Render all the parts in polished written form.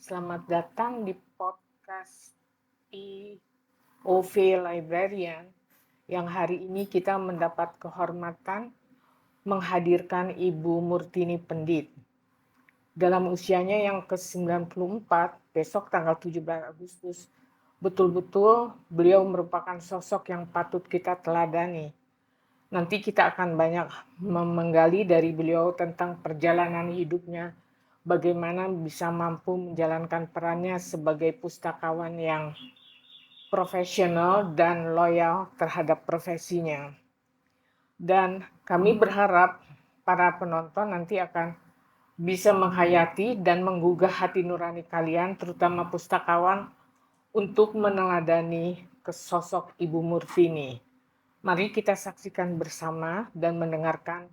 Selamat datang di podcast IOV Librarian yang hari ini kita mendapat kehormatan menghadirkan Ibu Murtini Pendit. Dalam usianya yang ke-94, besok tanggal 17 Agustus, betul-betul beliau merupakan sosok yang patut kita teladani. Nanti kita akan banyak menggali dari beliau tentang perjalanan hidupnya, bagaimana bisa mampu menjalankan perannya sebagai pustakawan yang profesional dan loyal terhadap profesinya. Dan kami berharap para penonton nanti akan bisa menghayati dan menggugah hati nurani kalian, terutama pustakawan, untuk meneladani sosok Ibu Murtini. Mari kita saksikan bersama dan mendengarkan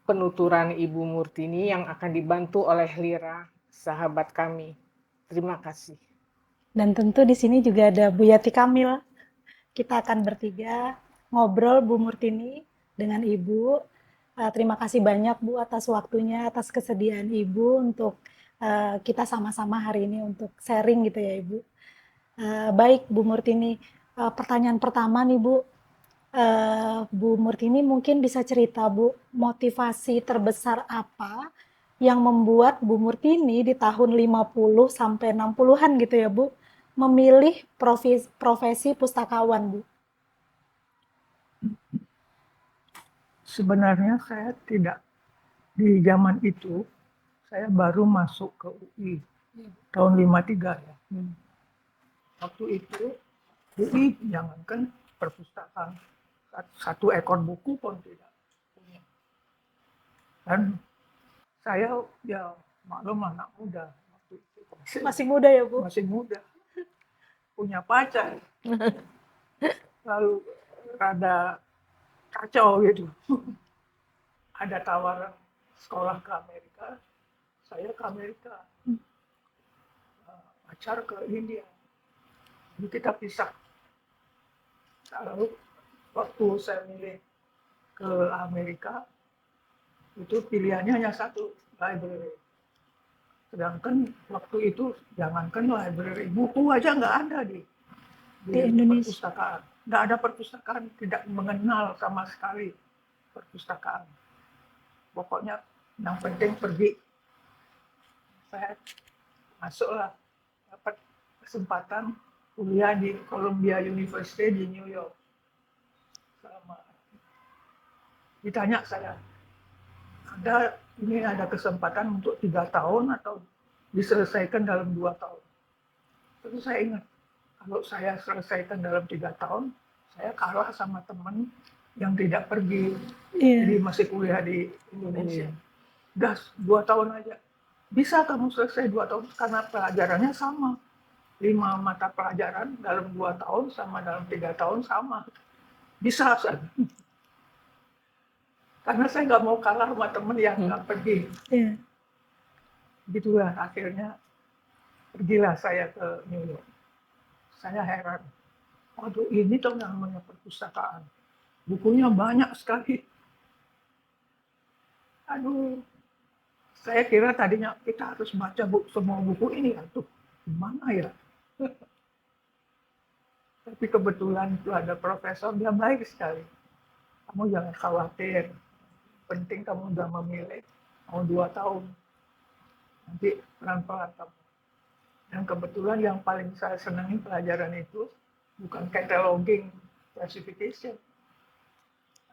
penuturan Ibu Murtini yang akan dibantu oleh Lira, sahabat kami. Terima kasih. Dan tentu di sini juga ada Bu Yati Kamil. Kita akan bertiga ngobrol Bu Murtini dengan Ibu. Terima kasih banyak Bu atas waktunya, atas kesediaan Ibu untuk kita sama-sama hari ini untuk sharing gitu ya Ibu. Baik Bu Murtini, pertanyaan pertama nih Bu. Bu Murtini mungkin bisa cerita Bu, motivasi terbesar apa yang membuat Bu Murtini di tahun 50 sampai 60-an gitu ya Bu, memilih profesi pustakawan Bu? Sebenarnya saya tidak, di zaman itu saya baru masuk ke UI tahun 53 ya. Waktu itu UI jangankan perpustakaan, satu ekor buku pun tidak punya. Dan saya ya maklum anak muda waktu itu. Masih muda ya Bu? Masih muda, punya pacar, lalu rada kacau gitu. Ada tawaran sekolah ke Amerika, saya ke Amerika, pacar ke India. Jadi kita pisah. Lalu waktu saya milih ke Amerika, itu pilihannya hanya satu, library. Sedangkan waktu itu jangankan library, buku aja nggak ada di Indonesia. perpustakaan. Nggak ada perpustakaan, tidak mengenal sama sekali perpustakaan. Pokoknya yang penting pergi. Saya masuklah, dapat kesempatan kuliah di Columbia University di New York. Ditanya saya, ada kesempatan untuk 3 tahun atau diselesaikan dalam 2 tahun. Terus saya ingat, kalau saya selesaikan dalam 3 tahun, saya kalah sama teman yang tidak pergi, jadi masih kuliah di Indonesia. Udah 2 tahun aja. Bisa kamu selesai 2 tahun karena pelajarannya sama. 5 mata pelajaran dalam 2 tahun sama dalam 3 tahun sama. Bisa, karena saya nggak mau kalah sama teman yang nggak pergi. Gitulah akhirnya pergilah saya ke New York. Saya heran, waduh ini tuh namanya perpustakaan, bukunya banyak sekali. Aduh, saya kira tadinya kita harus baca semua buku ini, tuh gimana ya? Tapi kebetulan itu ada profesor, dia baik sekali. Kamu jangan khawatir, penting kamu udah memilih, mau 2 tahun, nanti pelan-pelan kamu. Dan kebetulan yang paling saya senangi pelajaran itu bukan cataloging, classification,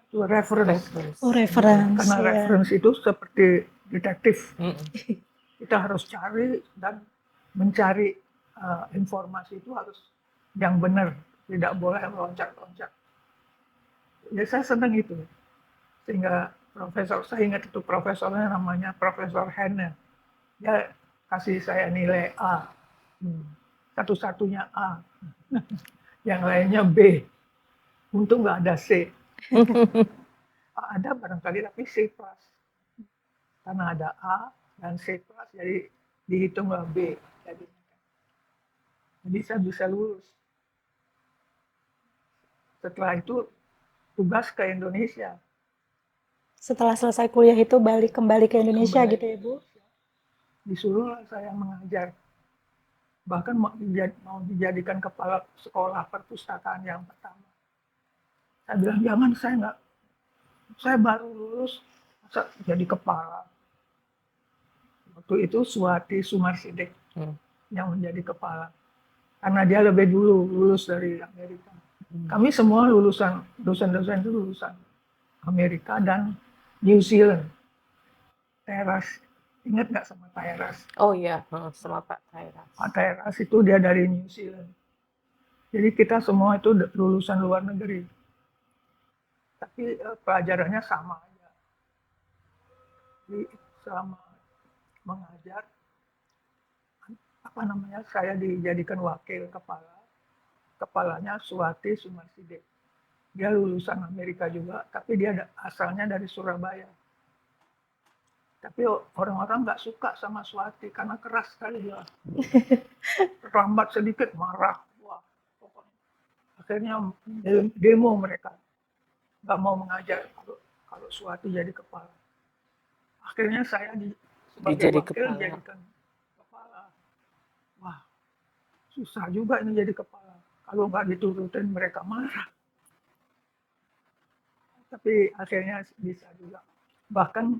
itu reference. Oh, reference. Karena reference itu seperti detektif. Kita harus cari dan mencari informasi itu harus yang benar, tidak boleh loncat-loncat. Ya saya senang itu. Sehingga saya ingat itu profesornya namanya Profesor Henner. Dia kasih saya nilai A. Satu-satunya A. Yang lainnya B. Untung nggak ada C. Ada barangkali tapi C+. Karena ada A dan C+, jadi dihitunglah B. Jadi saya bisa lulus. Setelah itu tugas ke Indonesia. Setelah selesai kuliah itu kembali ke Indonesia gitu ya Bu? Disuruhlah saya mengajar bahkan mau dijadikan kepala sekolah perpustakaan yang pertama. Saya bilang jangan, saya baru lulus masa jadi kepala. Waktu itu Suwati Sumarsidek yang menjadi kepala, karena dia lebih dulu lulus dari Amerika. Kami semua dosen-dosen itu lulusan Amerika dan New Zealand. Teras, ingat nggak sama Teras? Oh iya, sama Pak Tairas. Pak Teras itu dia dari New Zealand. Jadi kita semua itu lulusan luar negeri. Tapi pelajarannya sama aja. Jadi selama mengajar, saya dijadikan wakil kepala. Kepalanya Suwati Sumarsidek. Dia lulusan Amerika juga, tapi dia asalnya dari Surabaya. Tapi orang-orang nggak suka sama Suwati karena keras sekali dia. Terlambat sedikit marah. Wah, pokoknya. Akhirnya demo mereka. Nggak mau mengajar kalau Suwati jadi kepala. Akhirnya saya sebagai wakil jadikan kepala. Wah, susah juga ini jadi kepala. Kalau nggak diturutin mereka marah. Tapi akhirnya bisa juga. Bahkan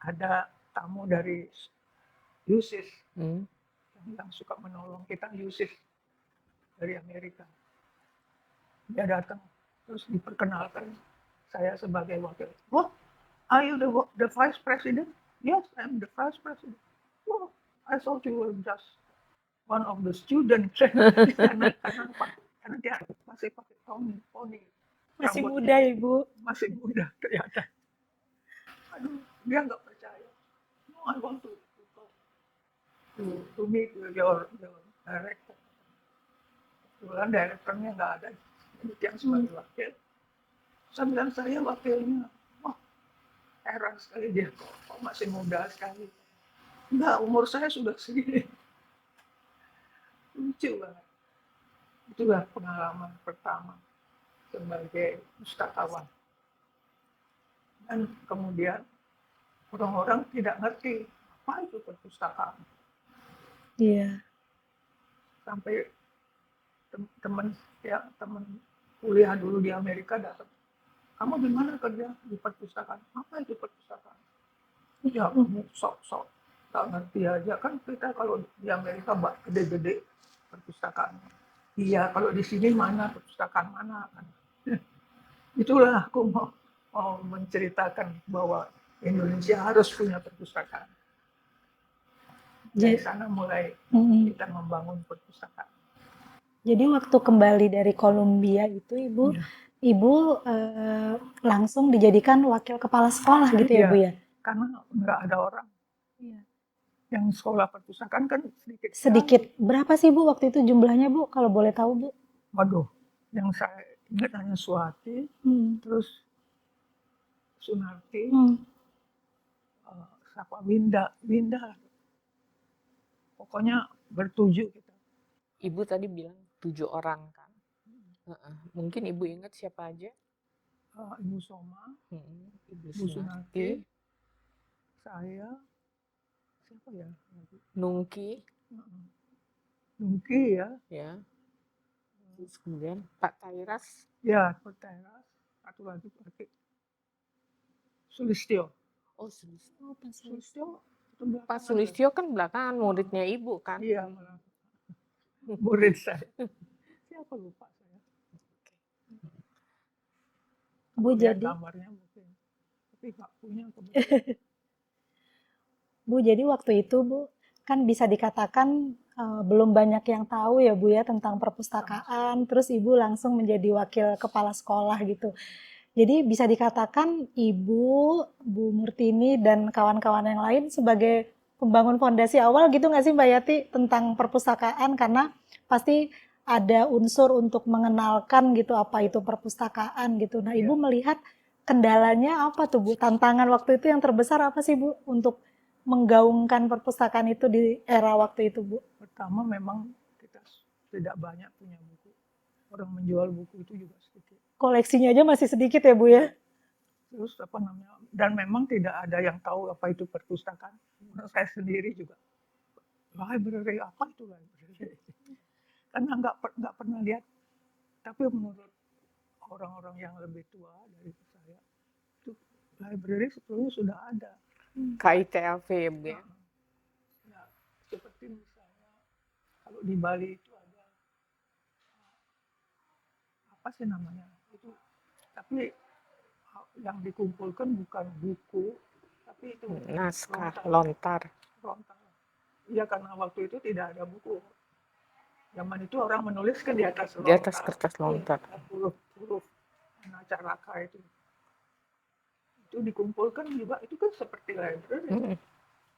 ada tamu dari USIS yang suka menolong kita, USIS dari Amerika. Dia datang terus diperkenalkan saya sebagai wakil. Wah, are you the vice president? Yes, I'm the vice president. Well, I thought you were just one of the students. Karena dia masih pakai poni. Masih muda, Ibu. Masih muda ternyata. Aduh, dia nggak percaya. No, I want to meet your director. Kebetulan direkturnya nggak ada. Yang sebagai wakil. Saya bilang, saya wakilnya. Wah, heran sekali dia. Kok masih muda sekali. Enggak, umur saya sudah segini. Lucu banget. Itulah pengalaman pertama sebagai pustakawan. Dan kemudian orang-orang tidak ngerti apa itu perpustakaan. Iya. Sampai teman kuliah dulu di Amerika datang. Kamu di mana kerja? Di perpustakaan. Apa itu perpustakaan? Ya, sok-sok. Tak ngerti aja. Kan kita kalau di Amerika gede-gede perpustakaan. Iya, kalau di sini mana perpustakaan mana kan. Itulah aku mau menceritakan bahwa Indonesia harus punya perpustakaan. Dari sana mulai kita membangun perpustakaan. Jadi waktu kembali dari Kolombia itu Ibu langsung dijadikan wakil kepala sekolah gitu ya, Bu ya? Karena nggak ada orang. Yang sekolah perpustakaan kan sedikit. Sedikit. Berapa sih Bu waktu itu jumlahnya Bu, kalau boleh tahu Bu? Waduh, yang saya ingat hanya Suwati, terus Sunarti, siapa Winda. Pokoknya bertujuh kita. Ibu tadi bilang 7 orang kan? Mungkin Ibu ingat siapa aja? Ibu Soma, Ibu Sunarti, saya, siapa ya? Nungki ya. Ya. Terus kemudian Pak Tairas. Ya, Pak Tairas. Satu lagi Sulistyo. Oh, Sulistyo. Pak Sulistyo kan belakangan muridnya Ibu kan? Iya, murid saya. Siapa lupa saya. Bu, jadi kamarnya mungkin. Tapi nggak punya kebetulan. Bu, jadi waktu itu Bu, kan bisa dikatakan belum banyak yang tahu ya Bu ya tentang perpustakaan, terus Ibu langsung menjadi wakil kepala sekolah gitu. Jadi bisa dikatakan Ibu, Bu Murtini dan kawan-kawan yang lain sebagai pembangun fondasi awal gitu nggak sih Mbak Yati tentang perpustakaan, karena pasti ada unsur untuk mengenalkan gitu apa itu perpustakaan gitu. Nah, Ibu melihat kendalanya apa tuh Bu? Tantangan waktu itu yang terbesar apa sih Bu untuk menggaungkan perpustakaan itu di era waktu itu Bu? Pertama memang kita tidak banyak punya buku. Orang menjual buku itu juga sedikit. Koleksinya aja masih sedikit ya Bu ya? Terus dan memang tidak ada yang tahu apa itu perpustakaan. Saya sendiri juga library apa itu library? Karena nggak pernah lihat. Tapi menurut orang-orang yang lebih tua dari saya, itu library sebelumnya sudah ada. KITLV ya Bu ya. Ya, seperti misalnya kalau di Bali itu ada apa sih namanya? Itu tapi yang dikumpulkan bukan buku, tapi itu Naskah, lontar, lontar. lontar. Iya karena waktu itu tidak ada buku. Zaman itu orang menulis kan di atas Di atas lontar, kertas lontar. huruf-huruf Anacaraka itu dikumpulkan juga itu kan seperti library, Mm-mm.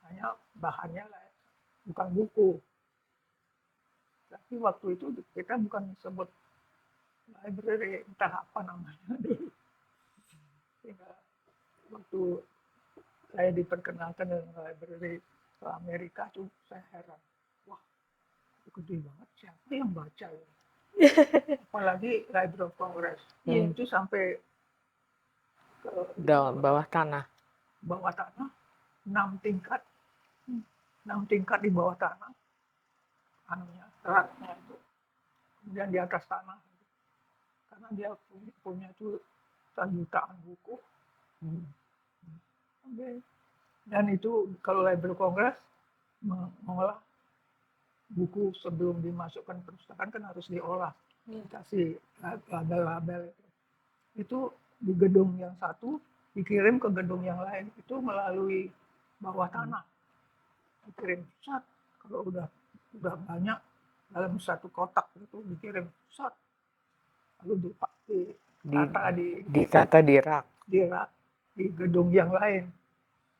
hanya bahannya lah, bukan buku. Tapi waktu itu kita bukan sebut library, entah apa namanya dulu. Sehingga waktu saya diperkenalkan dengan library ke Amerika tuh saya heran, wah gede banget, siapa yang baca ya? Apalagi Library of Congress, Hmm. itu sampai ke Bawah tanah. bawah tanah, 6 tingkat, 6 tingkat di bawah tanah, anunya, raknya itu, kemudian di atas tanah, karena dia punya tuh jutaan buku. Oke. Dan itu kalau Library Congress mengolah buku sebelum dimasukkan perpustakaan kan harus diolah, dikasih label-label itu di gedung yang satu dikirim ke gedung yang lain itu melalui bawah tanah, dikirim sat, kalau udah banyak dalam satu kotak itu dikirim sat, lalu ditata Ditata di rak. di gedung yang lain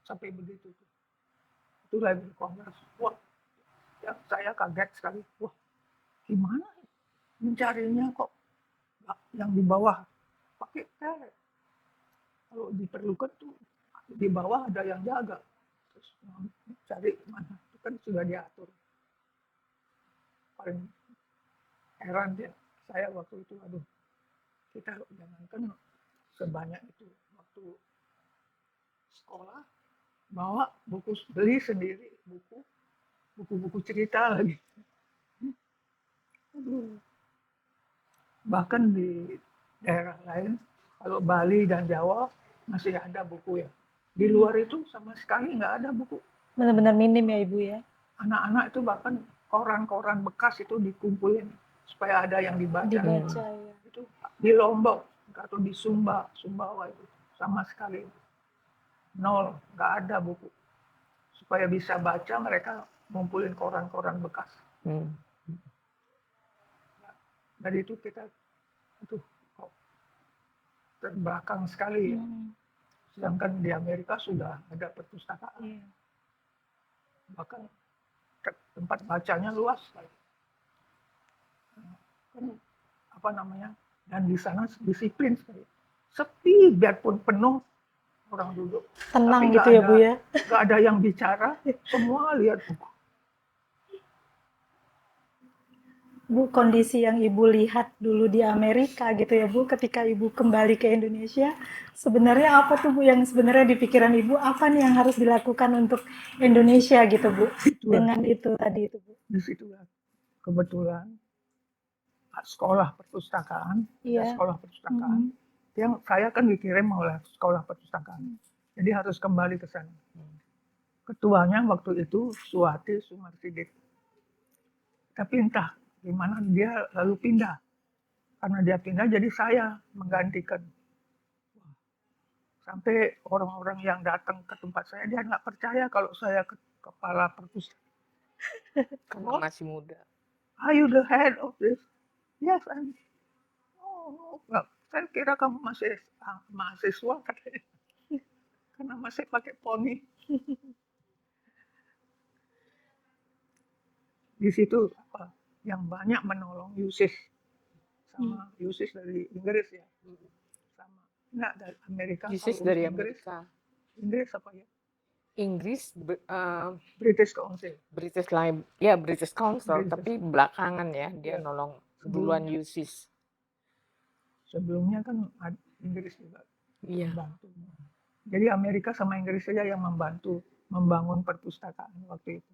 sampai begitu. Itu Library Congress. Wah, ya, saya kaget sekali. Wah, gimana mencarinya kok yang di bawah pakai teret? Kalau diperlukan tuh di bawah ada yang jaga. Terus cari mana? Itu kan sudah diatur. Paling heran ya saya waktu itu, aduh, kita jangankan sebanyak itu waktu sekolah bawa buku, beli sendiri buku-buku cerita lagi. Aduh. Bahkan di daerah lain, kalau Bali dan Jawa masih ada buku ya. Di luar itu sama sekali nggak ada buku. Benar-benar minim ya Ibu ya. Anak-anak itu bahkan koran-koran bekas itu dikumpulin supaya ada yang dibaca. Dibaca ya. Itu di Lombok atau di Sumbawa itu sama sekali nol, nggak ada buku. Supaya bisa baca mereka ngumpulin koran-koran bekas. Dari itu kita itu kok terbelakang sekali ya. Sedangkan di Amerika sudah ada perpustakaan. Bahkan tempat bacanya luas. Kan, apa namanya? Dan di sana disiplin sekali. Sepi biarpun penuh orang duduk. Tenang tapi gitu ya Bu ya. Nggak ada yang bicara, semua lihat buku. Bu, kondisi yang Ibu lihat dulu di Amerika gitu ya Bu, ketika Ibu kembali ke Indonesia, sebenarnya apa tuh Bu yang sebenarnya di pikiran Ibu, apa nih yang harus dilakukan untuk Indonesia gitu Bu, dengan itu tadi itu Bu? Di situ kebetulan sekolah perpustakaan, sekolah perpustakaan, yang saya kan dikirim oleh sekolah perpustakaan, jadi harus kembali ke sana. Ketuanya waktu itu Suwati Sumarsidik, tapi entah gimana dia lalu pindah. Karena dia pindah, jadi saya menggantikan. Sampai orang-orang yang datang ke tempat saya, dia nggak percaya kalau saya kepala perpustakaan. Karena masih muda. Are you the head of this? Yes, I'm. Oh, nggak. Saya kira kamu masih mahasiswa katanya. Karena masih pakai poni. Di situ yang banyak menolong USIS sama USIS dari Inggris ya, sama nggak dari Amerika. USIS dari Amerika. Inggris apa ya? Inggris, British Council. British Council, tapi belakangan ya dia nolong duluan USIS. Sebelumnya kan Inggris juga membantu. Jadi Amerika sama Inggris saja yang membantu membangun perpustakaan waktu itu.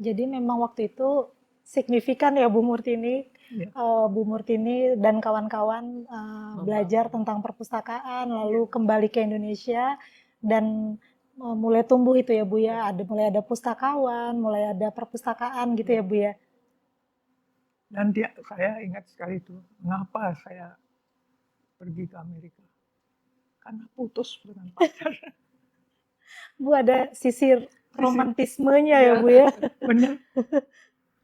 Jadi memang waktu itu signifikan ya Bu Murtini, Ya, Bu Murtini dan kawan-kawan belajar tentang perpustakaan, lalu kembali ke Indonesia dan mulai tumbuh itu ya Bu ya, mulai ada pustakawan, mulai ada perpustakaan gitu ya Bu ya. dan saya ingat sekali itu, mengapa saya pergi ke Amerika? Karena putus dengan pacar. Bu ada sisi romantismenya ya Iya, Bu ya. benar.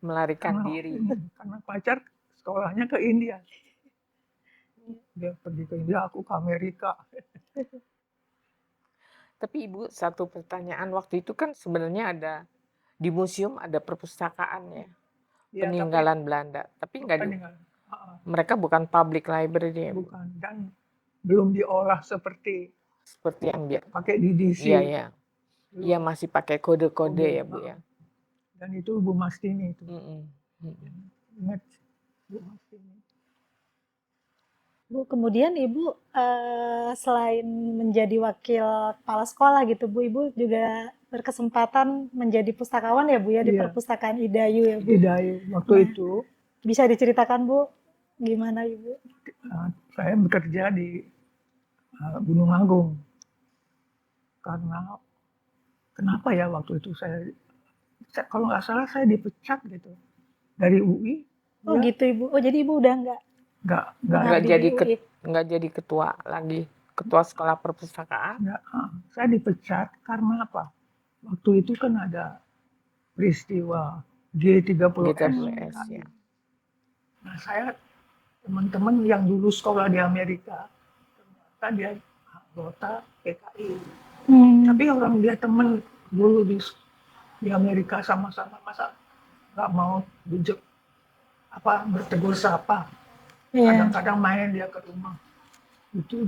Melarikan Karena, diri. karena pacar sekolahnya ke India. Dia pergi ke India, aku ke Amerika. Tapi Ibu, satu pertanyaan, waktu itu kan sebenarnya ada di museum ada perpustakaan ya, Ya, tapi peninggalan Belanda. Tapi nggak peninggalan. mereka bukan public library ya, Bu. Bukan, dan belum diolah seperti Seperti yang biasa. pakai DDC. Iya, iya. Belum. Iya, masih pakai kode-kode Kode, ya, Bu ya. Dan itu Bu Mastini itu. Ingat Bu Mastini. Bu, kemudian Ibu selain menjadi wakil kepala sekolah gitu Bu, Ibu juga berkesempatan menjadi pustakawan ya Bu ya di Iya. perpustakaan Idayu ya Bu. Idayu waktu Nah. itu Bisa diceritakan Bu, gimana Ibu? saya bekerja di Gunung Agung. Karena kenapa ya waktu itu saya kalau nggak salah saya dipecat gitu dari UI. Oh ya, gitu Ibu. Oh jadi Ibu udah nggak Nggak di jadi UI. nggak jadi ketua lagi, ketua sekolah perpustakaan. saya dipecat karena apa? Waktu itu kan ada peristiwa G30S. G30S ya. Nah saya teman-teman yang dulu sekolah di Amerika, ternyata dia anggota PKI. Tapi orang dia temen dulu di Amerika sama-sama, masa nggak mau bertegur sapa. Iya. Kadang-kadang main dia ke rumah. Itu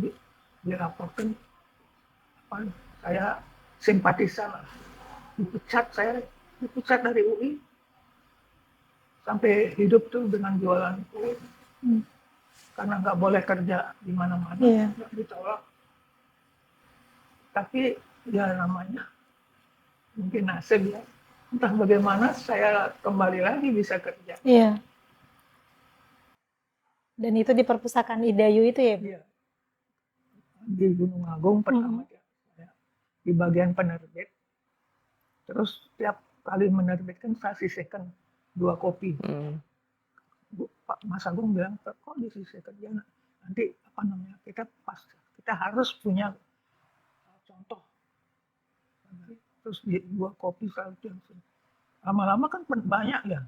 dilaporkan saya simpatisan lah. Saya dipecat dari UI. Sampai hidup tuh dengan jualan kue. Karena nggak boleh kerja di mana-mana. Iya. Nggak ditolak. Tapi ya namanya mungkin nasib ya. Entah bagaimana saya kembali lagi bisa kerja. Iya. Dan itu di perpustakaan Idayu itu ya Bu? Iya. Di Gunung Agung pertama saya di bagian penerbit. Terus setiap kali menerbitkan saya sisihkan 2 kopi. Pak Mas Agung bilang, kok disisihkan ya nanti kita harus punya contoh. Terus 2 kopi selalu lama-lama kan banyak ya.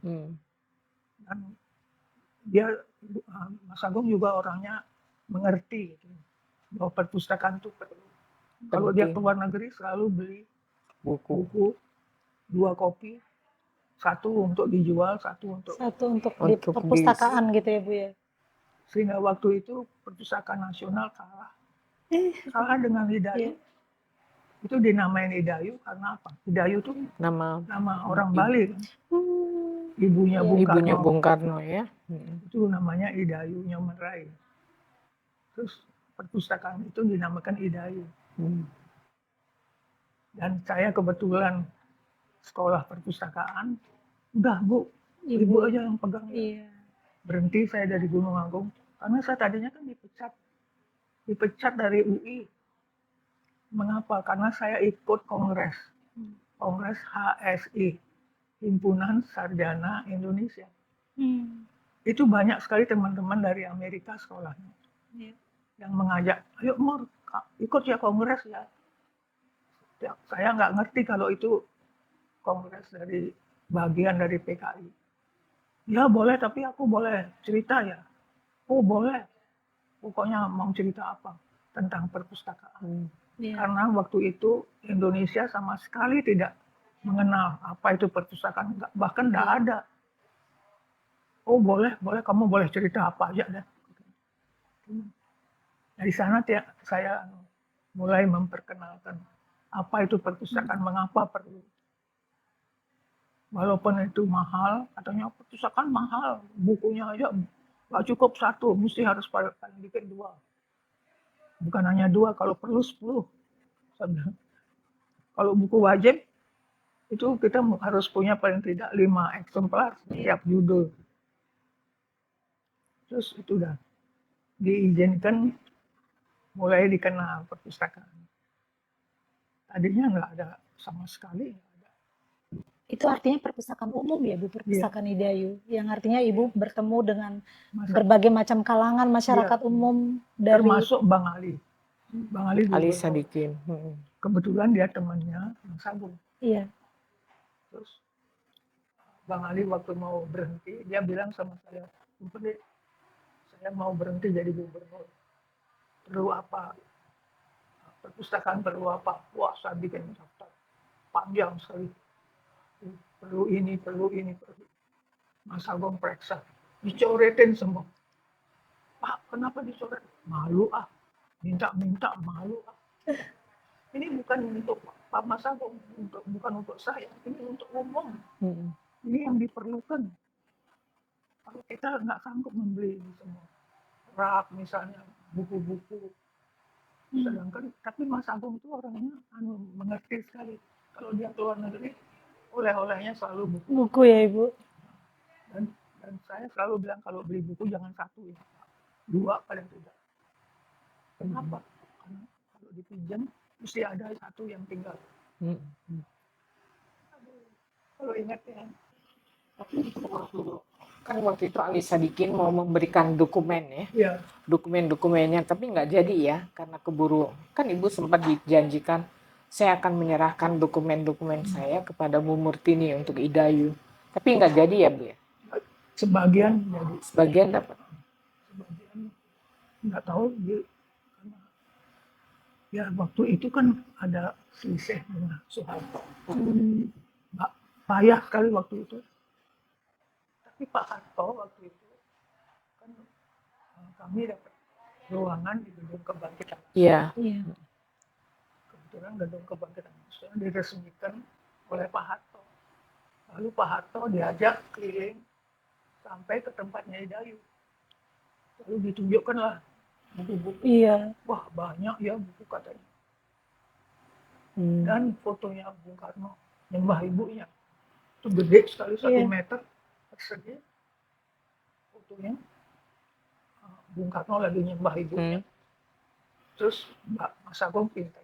Dan dia Mas Agung juga orangnya mengerti gitu, bahwa perpustakaan itu perlu. Kalau dia keluar negeri selalu beli buku 2 kopi, 1 untuk dijual, 1 untuk di perpustakaan gitu ya Bu ya. Sehingga waktu itu perpustakaan nasional kalah dengan Idayu. Itu dinamain Idayu karena apa? Idayu itu nama orang Bali kan. Ibunya Bung Karno ya. Itu namanya Idayu Nyomerai. Terus perpustakaan itu dinamakan Idayu. Dan saya kebetulan sekolah perpustakaan, udah Bu, Ibu aja yang pegang. Iya. Berhenti saya dari Gunung Agung karena saya tadinya kan dipecat dari UI. Mengapa? Karena saya ikut kongres HSI, Himpunan Sarjana Indonesia. Itu banyak sekali teman-teman dari Amerika sekolahnya yang mengajak, ayo Mur, ikut ya kongres ya. Saya nggak ngerti kalau itu kongres dari bagian dari PKI. Ya boleh, tapi aku boleh cerita ya. Oh boleh, pokoknya mau cerita apa tentang perpustakaan. Karena waktu itu Indonesia sama sekali tidak mengenal apa itu perpustakaan, bahkan nggak ada. Oh boleh, kamu boleh cerita apa aja deh. Dari sana saya mulai memperkenalkan apa itu perpustakaan, mengapa perlu. Walaupun itu mahal, katanya perpustakaan mahal, bukunya aja nggak cukup 1, mesti harus paling dikit 2. Bukan hanya 2, kalau perlu 10. Kalau buku wajib Itu kita harus punya paling tidak 5 eksemplar setiap judul. Terus itu udah diizinkan mulai dikenal perpustakaan. Tadinya nggak ada sama sekali. Nggak ada. Itu artinya perpustakaan umum ya Bu, perpustakaan Idayu, yang artinya Ibu bertemu dengan Masa- berbagai macam kalangan masyarakat umum dari termasuk Bang Ali. Bang Ali Ali gubernur. Sadikin. Kebetulan dia temannya Mas Agung. iya. Terus Bang Ali waktu mau berhenti, dia bilang sama saya, "Bu Pendit, saya mau berhenti jadi gubernur. Perlu apa? Perpustakaan perlu apa?" Wah, saya bikin daftar panjang sekali. Perlu ini, perlu ini, perlu. Mas Agung periksa, dicoretin semua. "Pak, kenapa dicoret?" "Malu ah, minta-minta malu ah." Ini bukan untuk Pak Mas Agung, bukan untuk saya, ini untuk umum. Ini yang diperlukan. Kalau kita nggak sanggup membeli semua rak misalnya, buku-buku, sedangkan tapi Mas Agung itu orangnya mengerti sekali. Kalau dia keluar negeri, oleh-olehnya selalu buku. Buku ya Ibu. Dan saya selalu bilang kalau beli buku jangan satu ya, 2 paling tidak. Kenapa? Karena kalau dipinjam mesti ada satu yang tinggal. Kalau ingat ya, Kan waktu itu Ali Sadikin mau memberikan dokumen ya, ya dokumen-dokumennya, tapi nggak jadi ya karena keburu. Kan Ibu sempat dijanjikan saya akan menyerahkan dokumen-dokumen saya kepada Bu Murtini untuk Idayu, tapi nggak jadi ya Bu ya. sebagian jadi, Sebagian dapat. sebagian nggak tahu dia, karena ya waktu itu kan ada selisih dengan Soeharto. Payah sekali waktu itu. Tapi Pak Harto waktu itu kan kami dapat ruangan di gedung kebangkitan. Iya. Iya. Kebetulan gedung kebangkitan nasional diresmikan oleh Pak Harto. Lalu Pak Harto diajak keliling sampai ke tempatnya Idayu. Lalu ditunjukkanlah buku-buku. Iya. Wah, banyak ya buku katanya. Dan fotonya Bung Karno nyembah ibunya. Itu gede sekali, 1 meter persegi. Fotonya Bung Karno lagi nyembah ibunya. Terus Mas Agung pinta,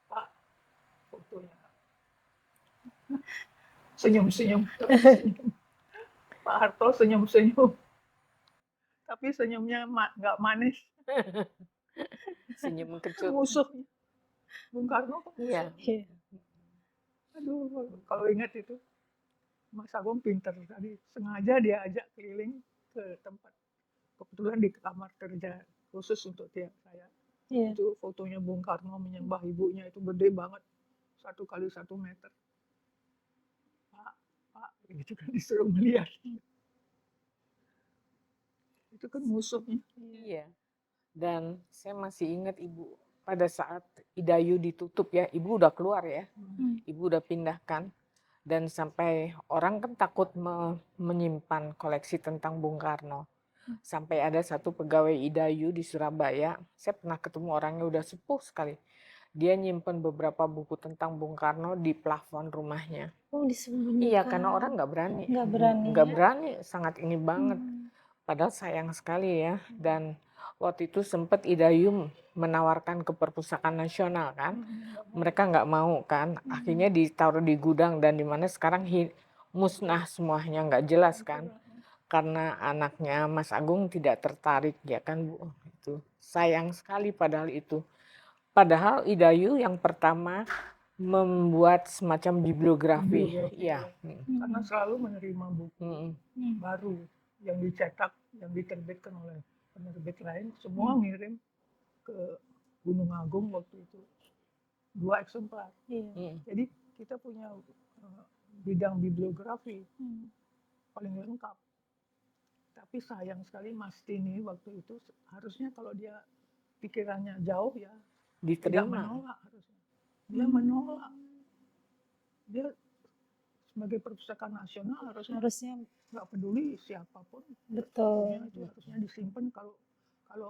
"Pak, fotonya." Senyum-senyum. Pak Harto senyum-senyum. Tapi senyumnya nggak manis. Senyum kecut. Musuhnya. Bung Karno kok Iya. musuh. Aduh, kalau ingat itu, Mas Agung pinter tadi. Sengaja dia ajak keliling ke tempat. Kebetulan di kamar kerja khusus untuk saya. Iya. Itu fotonya Bung Karno menyembah ibunya, itu gede banget. 1 kali 1 meter. Pak, gitu kan disuruh melihat. Itu kan musuhnya. Iya. Dan saya masih ingat Ibu pada saat Idayu ditutup ya, Ibu udah keluar ya, Ibu udah pindahkan, dan sampai orang kan takut menyimpan koleksi tentang Bung Karno. Sampai ada satu pegawai Idayu di Surabaya, saya pernah ketemu orangnya udah sepuh sekali. Dia nyimpen beberapa buku tentang Bung Karno di plafon rumahnya. Oh, disembunyikan. Iya, karena orang nggak berani. Nggak berani. Nggak berani, sangat ini banget. Padahal sayang sekali ya. Dan waktu itu sempat Idayu menawarkan ke Perpustakaan Nasional kan. Mereka nggak mau kan. Akhirnya ditaruh di gudang dan dimana sekarang musnah semuanya, nggak jelas kan. Karena anaknya Mas Agung tidak tertarik ya kan Bu. Itu sayang sekali padahal itu. Padahal Idayu yang pertama membuat semacam bibliografi. Iya. Karena selalu menerima buku baru yang dicetak, yang diterbitkan oleh penerbit lain, semua ngirim ke Gunung Agung waktu itu 2 eksemplar. Jadi kita punya bidang bibliografi paling lengkap. Tapi sayang sekali Mas Tini waktu itu harusnya kalau dia pikirannya jauh ya tidak Diterima. menolak harusnya. Dia menolak. Dia sebagai perpustakaan nasional harusnya nggak peduli siapapun. Betul. Itu harusnya disimpan, kalau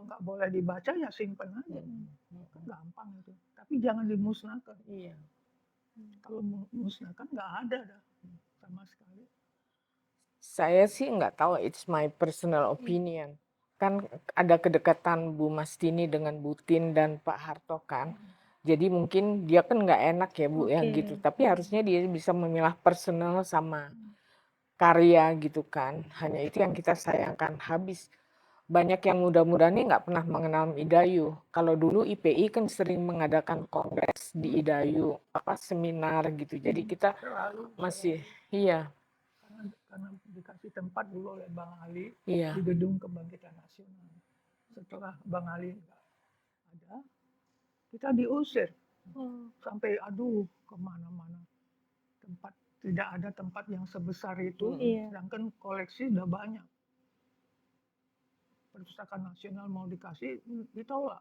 nggak boleh dibaca ya simpan aja. Kan gampang itu. Tapi jangan dimusnahkan. Iya. Kalau memusnahkan nggak ada dah sama sekali. Saya sih nggak tahu, it's my personal opinion. Kan ada kedekatan Bu Mastini dengan Bu Tin dan Pak Harto kan. Jadi mungkin dia kan nggak enak ya Bu ya Oke. gitu. Tapi harusnya dia bisa memilah personal sama karya gitu kan. Hanya itu yang kita sayangkan. Habis banyak yang muda-muda nih nggak pernah mengenal Idayu. Kalau dulu IPI kan sering mengadakan kongres di Idayu, apa seminar gitu. Jadi kita Selalu masih, iya, karena dikasih tempat dulu oleh Bang Ali iya. di Gedung Kebangkitan Nasional. Setelah Bang Ali nggak ada, kita diusir sampai aduh kemana-mana. Tempat tidak ada tempat yang sebesar itu, Iya. sedangkan koleksi udah banyak. Perpustakaan Nasional mau dikasih ditolak.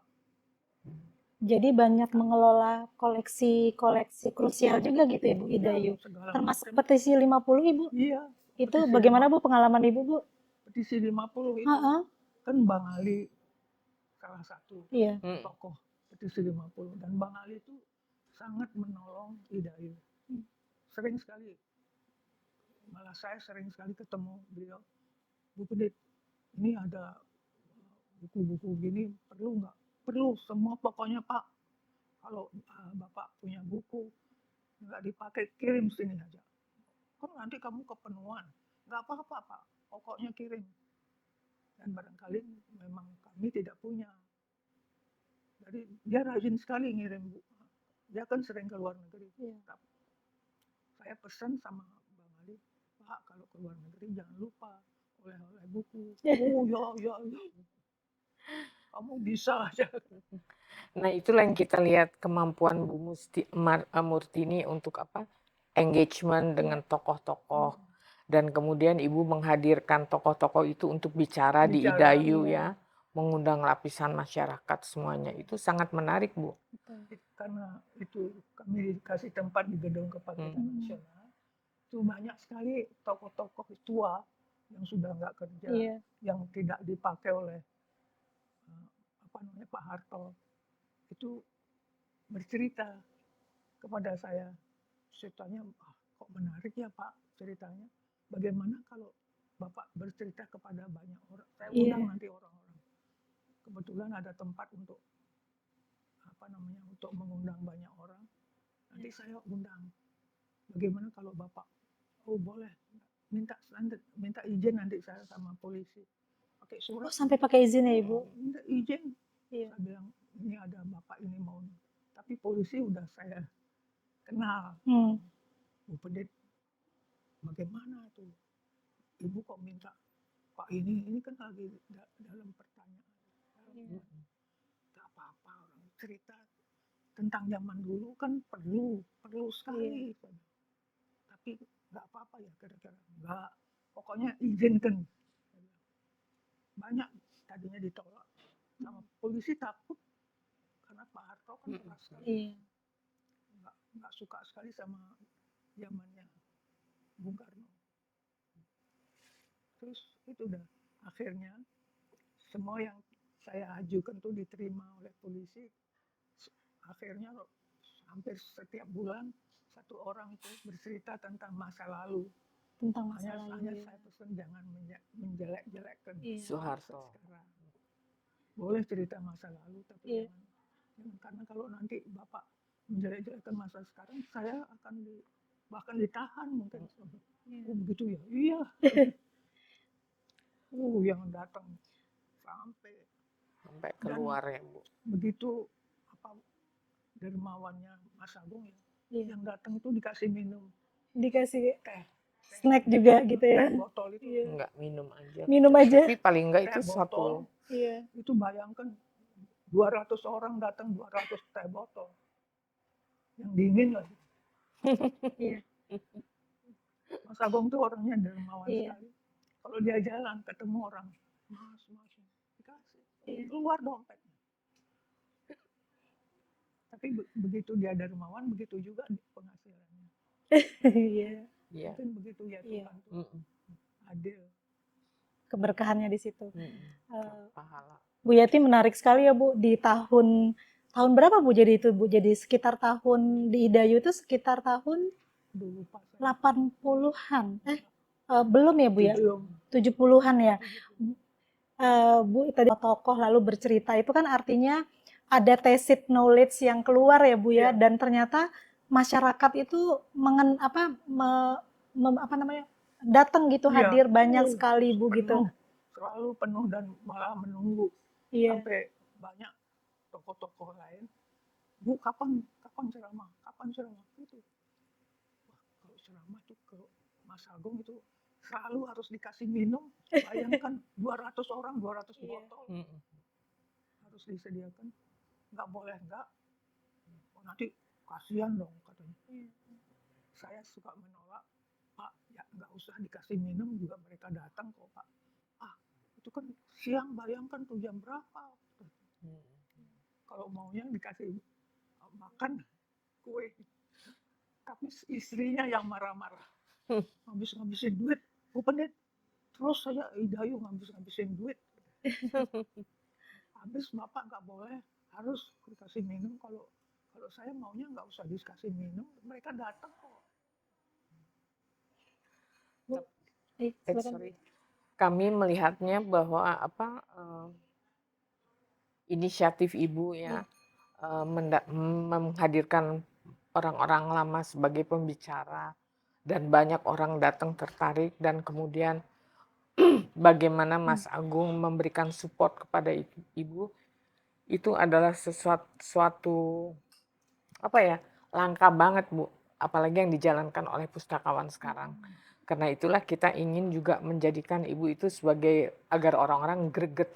Jadi banyak mengelola koleksi-koleksi krusial juga gitu ya Bu Idayu. Segala Termasuk macam. petisi 50 Ibu. Iya. Itu petisi bagaimana Bu pengalaman Ibu Bu? Petisi 50 itu Heeh. kan Bang Ali salah satu Iya. tokoh petisi 50 dan Bang Ali itu sangat menolong Idayu. Sering sekali, malah saya sering sekali ketemu beliau, Bu Pendit, ini ada buku-buku gini perlu nggak? Perlu semua pokoknya Pak. Kalau Bapak punya buku nggak dipakai kirim sini aja. Kan nanti kamu kepenuhan. Nggak apa-apa Pak, pokoknya kirim. Dan barangkali memang kami tidak punya. Jadi dia rajin sekali ngirim buku. Dia kan sering ke luar negeri. Saya pesan sama Bang Ali, Pak kalau ke luar negeri jangan lupa oleh-oleh buku. Oh ya. Kamu bisa aja. Nah itulah yang kita lihat kemampuan Bu Murtini untuk apa? Engagement dengan tokoh-tokoh. Dan kemudian Ibu menghadirkan tokoh-tokoh itu untuk bicara di Idayu ya. Mengundang lapisan masyarakat semuanya. Itu sangat menarik Bu. Karena itu kami dikasih tempat di Gedung Kebangkitan Nasional. Itu banyak sekali tokoh-tokoh tua yang sudah nggak kerja, yang tidak dipakai oleh Pak Harto. Itu bercerita kepada saya. Ceritanya, kok menarik ya Pak ceritanya. Bagaimana kalau Bapak bercerita kepada banyak orang. Saya undang nanti orang-orang. Kebetulan ada tempat untuk untuk mengundang banyak orang. Nanti saya undang. Bagaimana kalau Bapak, oh boleh, minta izin nanti saya sama polisi. Pakai surat. Sampai pakai izin ya Ibu? Minta izin. Saya bilang, ini ada Bapak ini mau. Tapi polisi udah saya kenal. Bu Pendit, bagaimana tuh? Ibu kok minta Pak ini kan lagi dalam pertanyaan. Gak apa-apa, orang cerita tentang zaman dulu kan perlu sekali. Tapi nggak apa-apa ya kira-kira. Nggak, pokoknya izinkan. Banyak tadinya ditolak. Sama polisi takut karena Pak Harto kan keras sekali. Nggak suka sekali sama zamannya Bung Karno. Terus itu udah akhirnya semua yang saya ajukan tuh diterima oleh polisi. Akhirnya hampir setiap bulan satu orang itu bercerita tentang masa lalu. Hanya saya pesan jangan menjelek-jelekkan Soeharto. sekarang. Boleh cerita masa lalu tapi jangan karena kalau nanti Bapak menjelek-jelekkan masa sekarang, saya akan bahkan ditahan mungkin. Oh begitu ya? Iya. Yang datang sampai keluar ya Bu. Begitu dermawannya Mas Agung ya. Yang datang itu dikasih minum. Dikasih snack juga gitu ya. Botol itu. Enggak, minum aja. Minum aja. Tapi paling enggak itu botol, satu. Itu bayangkan 200 orang datang 200 teh botol. Yang dingin lagi. Mas Agung tuh orangnya dermawan sekali. Kalau dia jalan ketemu orang, mas, dikasih. Keluar dompetnya. Tapi begitu dia dermawan, begitu juga penghasilannya. Mungkin begitu ya Tuhan tuh adil. Keberkahannya di situ. Pahala. Bu Yati menarik sekali ya Bu, di tahun tahun berapa Bu jadi itu Bu? Jadi sekitar tahun di Idayu itu sekitar tahun Dulu pas 80-an. Belum ya Bu ya? belum 70-an ya. Bu tadi tokoh lalu bercerita itu kan artinya ada tacit knowledge yang keluar ya Bu ya, Iya. dan ternyata masyarakat itu apa namanya, datang gitu, Iya. hadir banyak sekali Bu gitu. Selalu penuh dan malah menunggu Iya. sampai banyak tokoh-tokoh lain. Bu, kapan ceramah? Kapan ceramah? Itu. Wah, kalau ceramah itu ke Mas Agung itu selalu harus dikasih minum. Bayangkan 200 orang, 200 Iya. botol harus disediakan. Nggak boleh nggak. Oh, nanti kasihan dong katanya. Saya suka menolak. Pak, ya nggak usah dikasih minum juga mereka datang kok Pak. Ah, itu kan siang, bayangkan tuh jam berapa. Kalau maunya dikasih makan kue. Tapi istrinya yang marah-marah. Ngabis-ngabisin duit. Bu Pendit, terus saya Idayu ngabis-ngabisin duit. Habis Bapak nggak boleh, harus dikasih minum. Kalau saya maunya nggak usah dikasih minum, mereka datang kok. Silakan. Sorry. Kami melihatnya bahwa inisiatif Ibu ya menghadirkan orang-orang lama sebagai pembicara dan banyak orang datang tertarik, dan kemudian bagaimana Mas Agung memberikan support kepada Ibu itu adalah suatu apa ya, langka banget Bu, apalagi yang dijalankan oleh pustakawan sekarang. Karena itulah kita ingin juga menjadikan Ibu itu sebagai, agar orang-orang greget.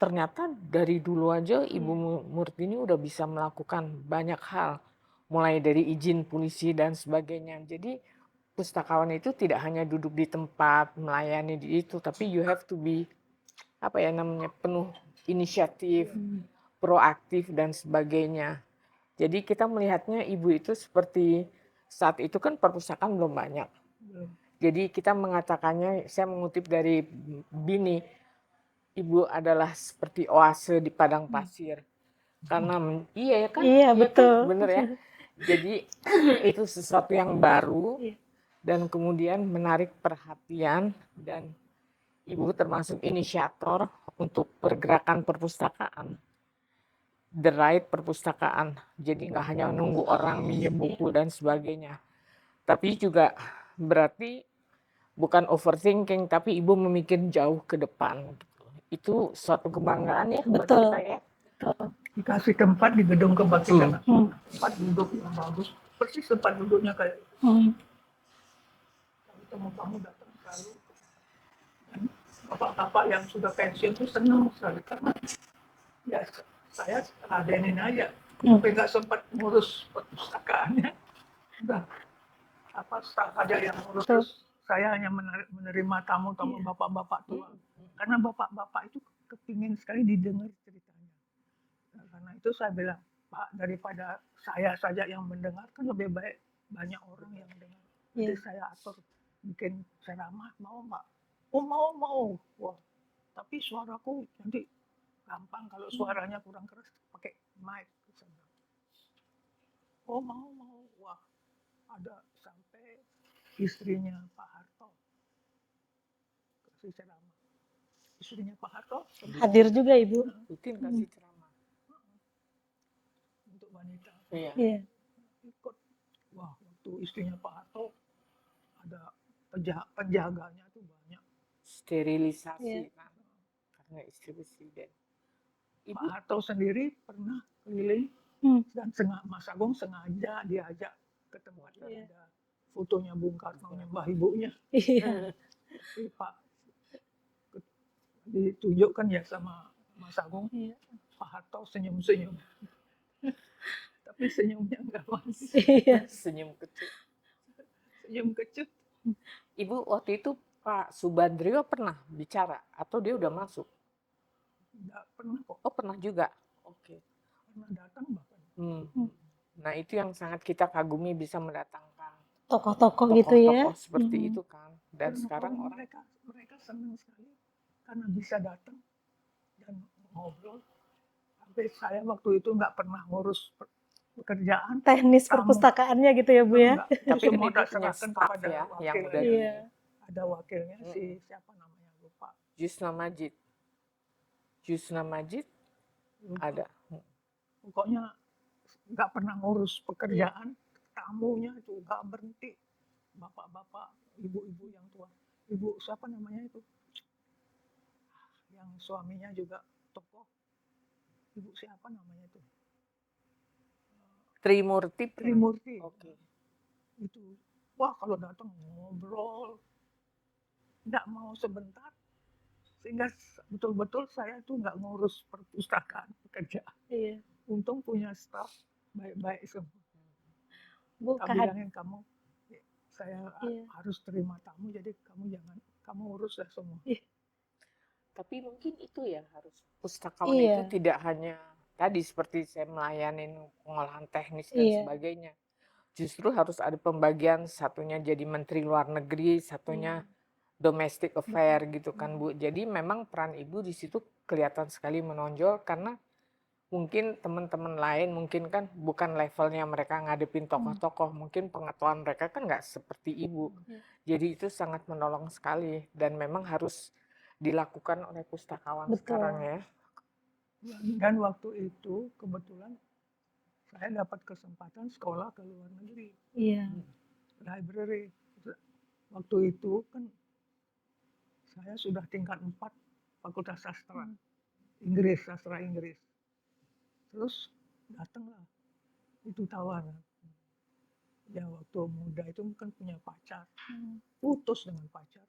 Ternyata dari dulu aja Ibu Murtini udah bisa melakukan banyak hal, mulai dari izin polisi dan sebagainya. Jadi pustakawan itu tidak hanya duduk di tempat melayani di itu, tapi you have to be apa ya namanya, penuh inisiatif, proaktif dan sebagainya. Jadi kita melihatnya Ibu itu seperti saat itu kan perpustakaan belum banyak. Jadi kita mengatakannya, saya mengutip dari Bini, Ibu adalah seperti oase di padang pasir. Karena iya ya kan? Iya, betul. Kan? Bener ya. Jadi itu sesuatu yang baru dan kemudian menarik perhatian, dan Ibu termasuk inisiator untuk pergerakan perpustakaan. The right perpustakaan. Jadi nggak hanya nunggu orang minjem buku dan sebagainya. Tapi juga berarti bukan overthinking, tapi Ibu memikir jauh ke depan. Itu suatu kebanggaan ya buat Betul. kita ya. Dikasih tempat di gedung kebangsaan, tempat duduk yang bagus, persis tempat duduknya kayak tamu-tamu datang selalu. Dan bapak-bapak yang sudah pensiun itu senang sekali karena ya saya ladenin aja, tapi nggak sempat ngurus perpustakaannya. Udah apa staff aja yang ngurus. Terus saya hanya menerima tamu-tamu bapak-bapak tua, karena bapak-bapak itu kepingin sekali didengar ceritanya. Nah, karena itu saya bilang, Pak, daripada saya saja yang mendengarkan, lebih baik banyak orang yang dengar. Jadi saya atur bikin ceramah, mau nggak? Oh mau. Wah, tapi suaraku nanti gampang kalau suaranya kurang keras pakai mic. Oh mau. Wah, ada sampai istrinya Pak Harto kasih ceramah. Istrinya Pak Harto Hadir juga Ibu. Rutin kasih ceramah. untuk wanita. Iya. Ikut. Wah, waktu istrinya Pak Harto ada penjaganya tuh banyak. Sterilisasi kan, karena istri presiden. Pak Harto sendiri pernah keliling dan Mas Agung sengaja diajak ke tempat yang ada fotonya Bung Karno nyembah ibunya. Iya. Pak ditunjukkan ya sama Mas Agung, Pak Harto senyum-senyum. Tapi senyumnya enggak manis. Iya. Senyum kecil. Senyum kecut. Ibu waktu itu Pak Subandrio pernah bicara atau dia udah masuk? Enggak pernah kok. Oh pernah juga. Oke. Pernah datang bahkan. Nah itu yang sangat kita kagumi, bisa mendatangkan Tokoh-tokoh gitu ya. tokoh-tokoh seperti itu kan. Dan sekarang orang mereka senang sekali karena bisa datang dan ngobrol. Tapi saya waktu itu nggak pernah ngurus pekerjaan, Teknis tamu. perpustakaannya gitu ya Bu ya? Enggak, itu Tapi kan semua ibu tak punya serahkan staff kepada ya yang wakil. udah Iya. Ada wakilnya si Mm-mm. siapa namanya lupa. Jusna Majid. Jusna Majid Lupa. ada. Pokoknya nggak pernah ngurus pekerjaan, tamunya itu nggak berhenti. Bapak-bapak, ibu-ibu yang tua. Ibu siapa namanya itu? Yang suaminya juga tokoh. Ibu siapa namanya itu? Trimurti pernah. Trimurti. Oke. Itu. Wah, kalau datang ngobrol, nggak mau sebentar. Sehingga betul-betul saya tuh nggak ngurus perpustakaan pekerjaan. Iya. Untung punya staff baik-baik semua. Bu, Tak bilangin kamu, saya Iya. harus terima tamu, jadi kamu urus lah semua. Tapi mungkin itu ya harus pustakawan itu Iya. tidak hanya tadi seperti saya melayani pengolahan teknis dan Iya. sebagainya. Justru harus ada pembagian, satunya jadi menteri luar negeri, satunya domestic affair gitu kan Bu. Jadi memang peran ibu di situ kelihatan sekali menonjol karena mungkin teman-teman lain mungkin kan bukan levelnya mereka ngadepin tokoh-tokoh, mungkin pengetahuan mereka kan nggak seperti ibu. Jadi itu sangat menolong sekali dan memang harus dilakukan oleh pustakawan Betul. sekarang ya. Dan waktu itu kebetulan saya dapat kesempatan sekolah ke luar negeri, Iya. library. Waktu itu kan saya sudah tingkat 4 fakultas sastra, Inggris, sastra Inggris. Terus datanglah itu tawaran. Ya waktu muda itu kan punya pacar, putus dengan pacar.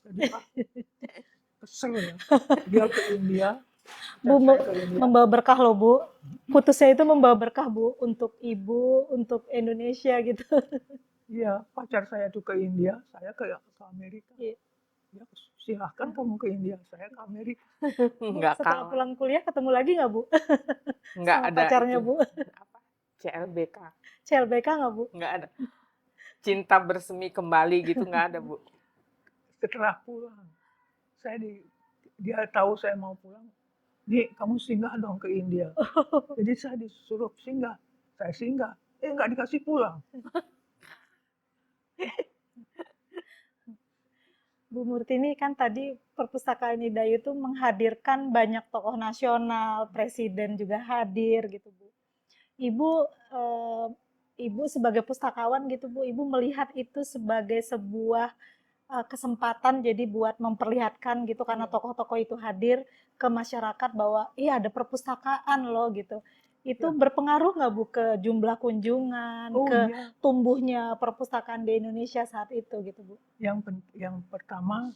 Jadi Pak, kesel ya. Dia ke India, Bu, saya ke India. membawa berkah loh Bu. Putusnya itu membawa berkah Bu untuk ibu, untuk Indonesia gitu. Iya, pacar saya tuh ke India, saya ke Amerika. Iya. Ya, silahkan kamu ke India, saya ke Amerika. Bu, Nggak setelah kalah. pulang kuliah ketemu lagi nggak Bu? Nggak Sama ada pacarnya itu. Bu. Apa? CLBK. CLBK nggak Bu? Nggak ada. Cinta bersemi kembali gitu nggak ada Bu. Setelah pulang, dia tahu saya mau pulang. Nih, kamu singgah dong ke India. Jadi saya disuruh singgah, saya singgah. Nggak dikasih pulang. Bu Murtini kan tadi perpustakaan Idayu itu menghadirkan banyak tokoh nasional, presiden juga hadir gitu Bu. Ibu sebagai pustakawan gitu Bu, Ibu melihat itu sebagai sebuah kesempatan jadi buat memperlihatkan gitu karena tokoh-tokoh itu hadir ke masyarakat bahwa iya ada perpustakaan loh gitu. Itu berpengaruh nggak Bu ke jumlah kunjungan, ke Iya. tumbuhnya perpustakaan di Indonesia saat itu gitu Bu? Yang pertama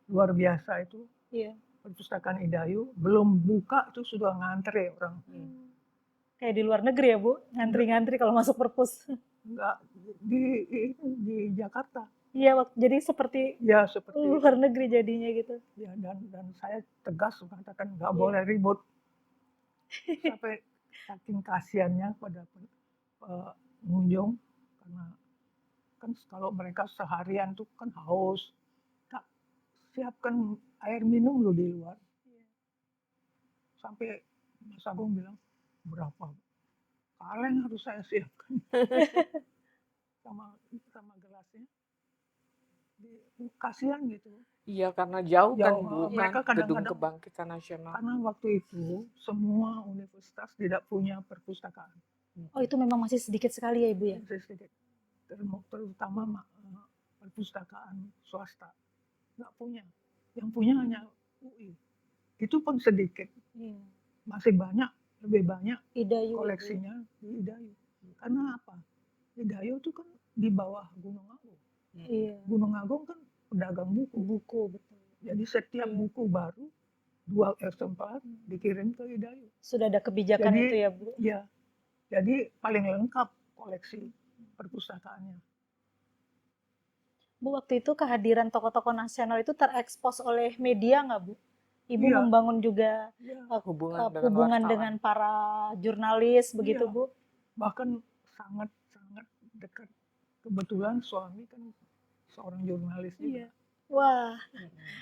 luar biasa itu Iya. perpustakaan Idayu belum buka itu sudah ngantre orang. Kayak di luar negeri ya Bu, ngantri-ngantri kalau masuk perpus. Enggak di Jakarta. Iya, jadi seperti Ya seperti luar negeri jadinya gitu. ya, dan saya tegas mengatakan nggak boleh ribut. Sampai saking kasihannya pada pengunjung karena kan kalau mereka seharian tuh kan haus, tak siapkan air minum loh di luar. Sampai Mas Agung bilang berapa kaleng harus saya siapkan sama gelasnya. Kasihan gitu. Iya karena jauh kan Bu, mereka kan Gedung kadang-kadang Kebangkitan Nasional. karena waktu itu semua universitas tidak punya perpustakaan. Oh itu memang masih sedikit sekali ya Ibu ya? Sedikit. Terutama perpustakaan swasta nggak punya. Yang punya hanya UI. Itu pun sedikit. Masih banyak, lebih banyak Idayu, koleksinya di Idayu. Karena apa? Idayu itu kan di bawah Gunung Agung. Iya. Gunung Agung kan pedagang buku. Betul. Jadi setiap buku baru 2 eksemplar dikirim ke Idayu. Sudah ada kebijakan Jadi, itu ya Bu? Iya. Jadi paling lengkap koleksi perpustakaannya. Bu waktu itu kehadiran tokoh-tokoh nasional itu terekspos oleh media nggak Bu? Ibu Iya. membangun juga hubungan dengan para jurnalis begitu Bu? Bahkan sangat dekat. Kebetulan suami kan seorang jurnalis juga. Wah,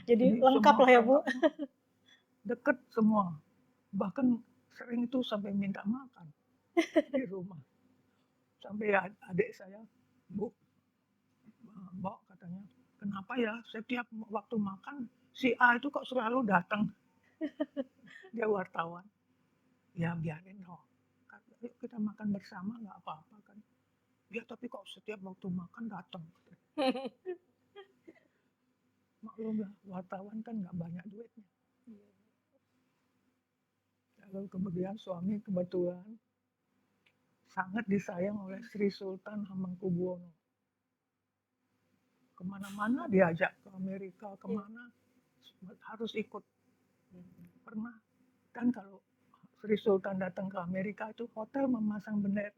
jadi lengkap lah ya Bu. Dekat semua. Bahkan sering itu sampai minta makan di rumah. Sampai adik saya, Bu, Mbak katanya, kenapa ya setiap waktu makan si A itu kok selalu datang? Dia wartawan. Ya biarin loh. Yuk kita makan bersama nggak apa-apa kan. Ya tapi kok setiap waktu makan datang. Maklum lah, wartawan kan nggak banyak duitnya. Lalu kemudian suami kebetulan sangat disayang oleh Sri Sultan Hamengkubuwono. Kemana-mana diajak ke Amerika, kemana harus ikut. Pernah kan kalau Sri Sultan datang ke Amerika itu hotel memasang bendera.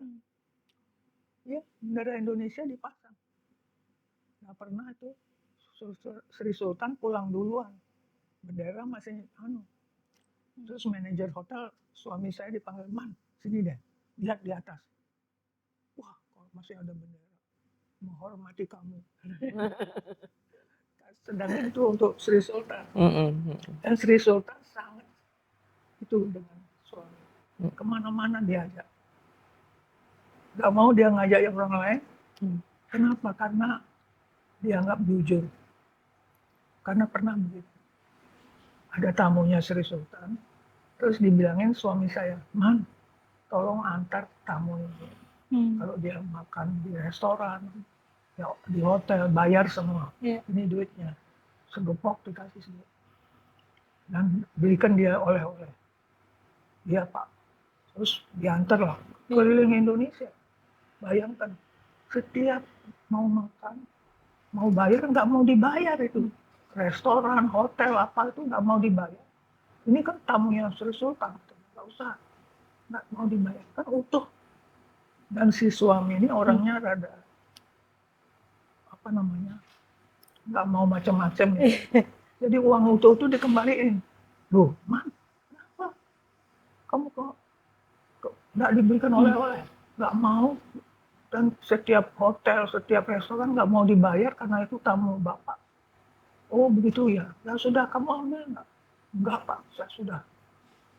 Ya, bendera Indonesia dipasang. Nggak pernah itu Sri Sultan pulang duluan. Bendera masih Terus manajer hotel suami saya dipanggil, Man, sini deh, lihat di atas. Wah, kok masih ada bendera. Menghormati kamu. Sedangkan itu untuk Sri Sultan. Dan Sri Sultan sangat itu dengan suami. Kemana-mana diajak. Gak mau dia ngajak yang orang lain. Kenapa? Karena dianggap jujur. Karena pernah begitu. Ada tamunya Sri Sultan. Terus dibilangin suami saya, Man, tolong antar tamu ini. Kalau dia makan di restoran, ya, di hotel, bayar semua. Ini duitnya. Segepok dikasih semua. Dan belikan dia oleh-oleh. Iya Pak. Terus diantar lah keliling Indonesia. Bayangkan, setiap mau makan, mau bayar nggak mau dibayar itu. Restoran, hotel, apa itu nggak mau dibayar. Ini kan tamunya Sri Sultan, nggak usah, nggak mau dibayar, kan utuh. Dan si suami ini orangnya rada, apa namanya, nggak mau macam-macam ya. Jadi uang utuh itu dikembaliin. Loh, Man, kenapa? Kamu kok nggak diberikan oleh-oleh? Nggak mau. Dan setiap hotel, setiap restoran nggak mau dibayar karena itu tamu Bapak. Oh begitu ya, ya sudah kamu ambil nggak? Enggak Pak, saya sudah.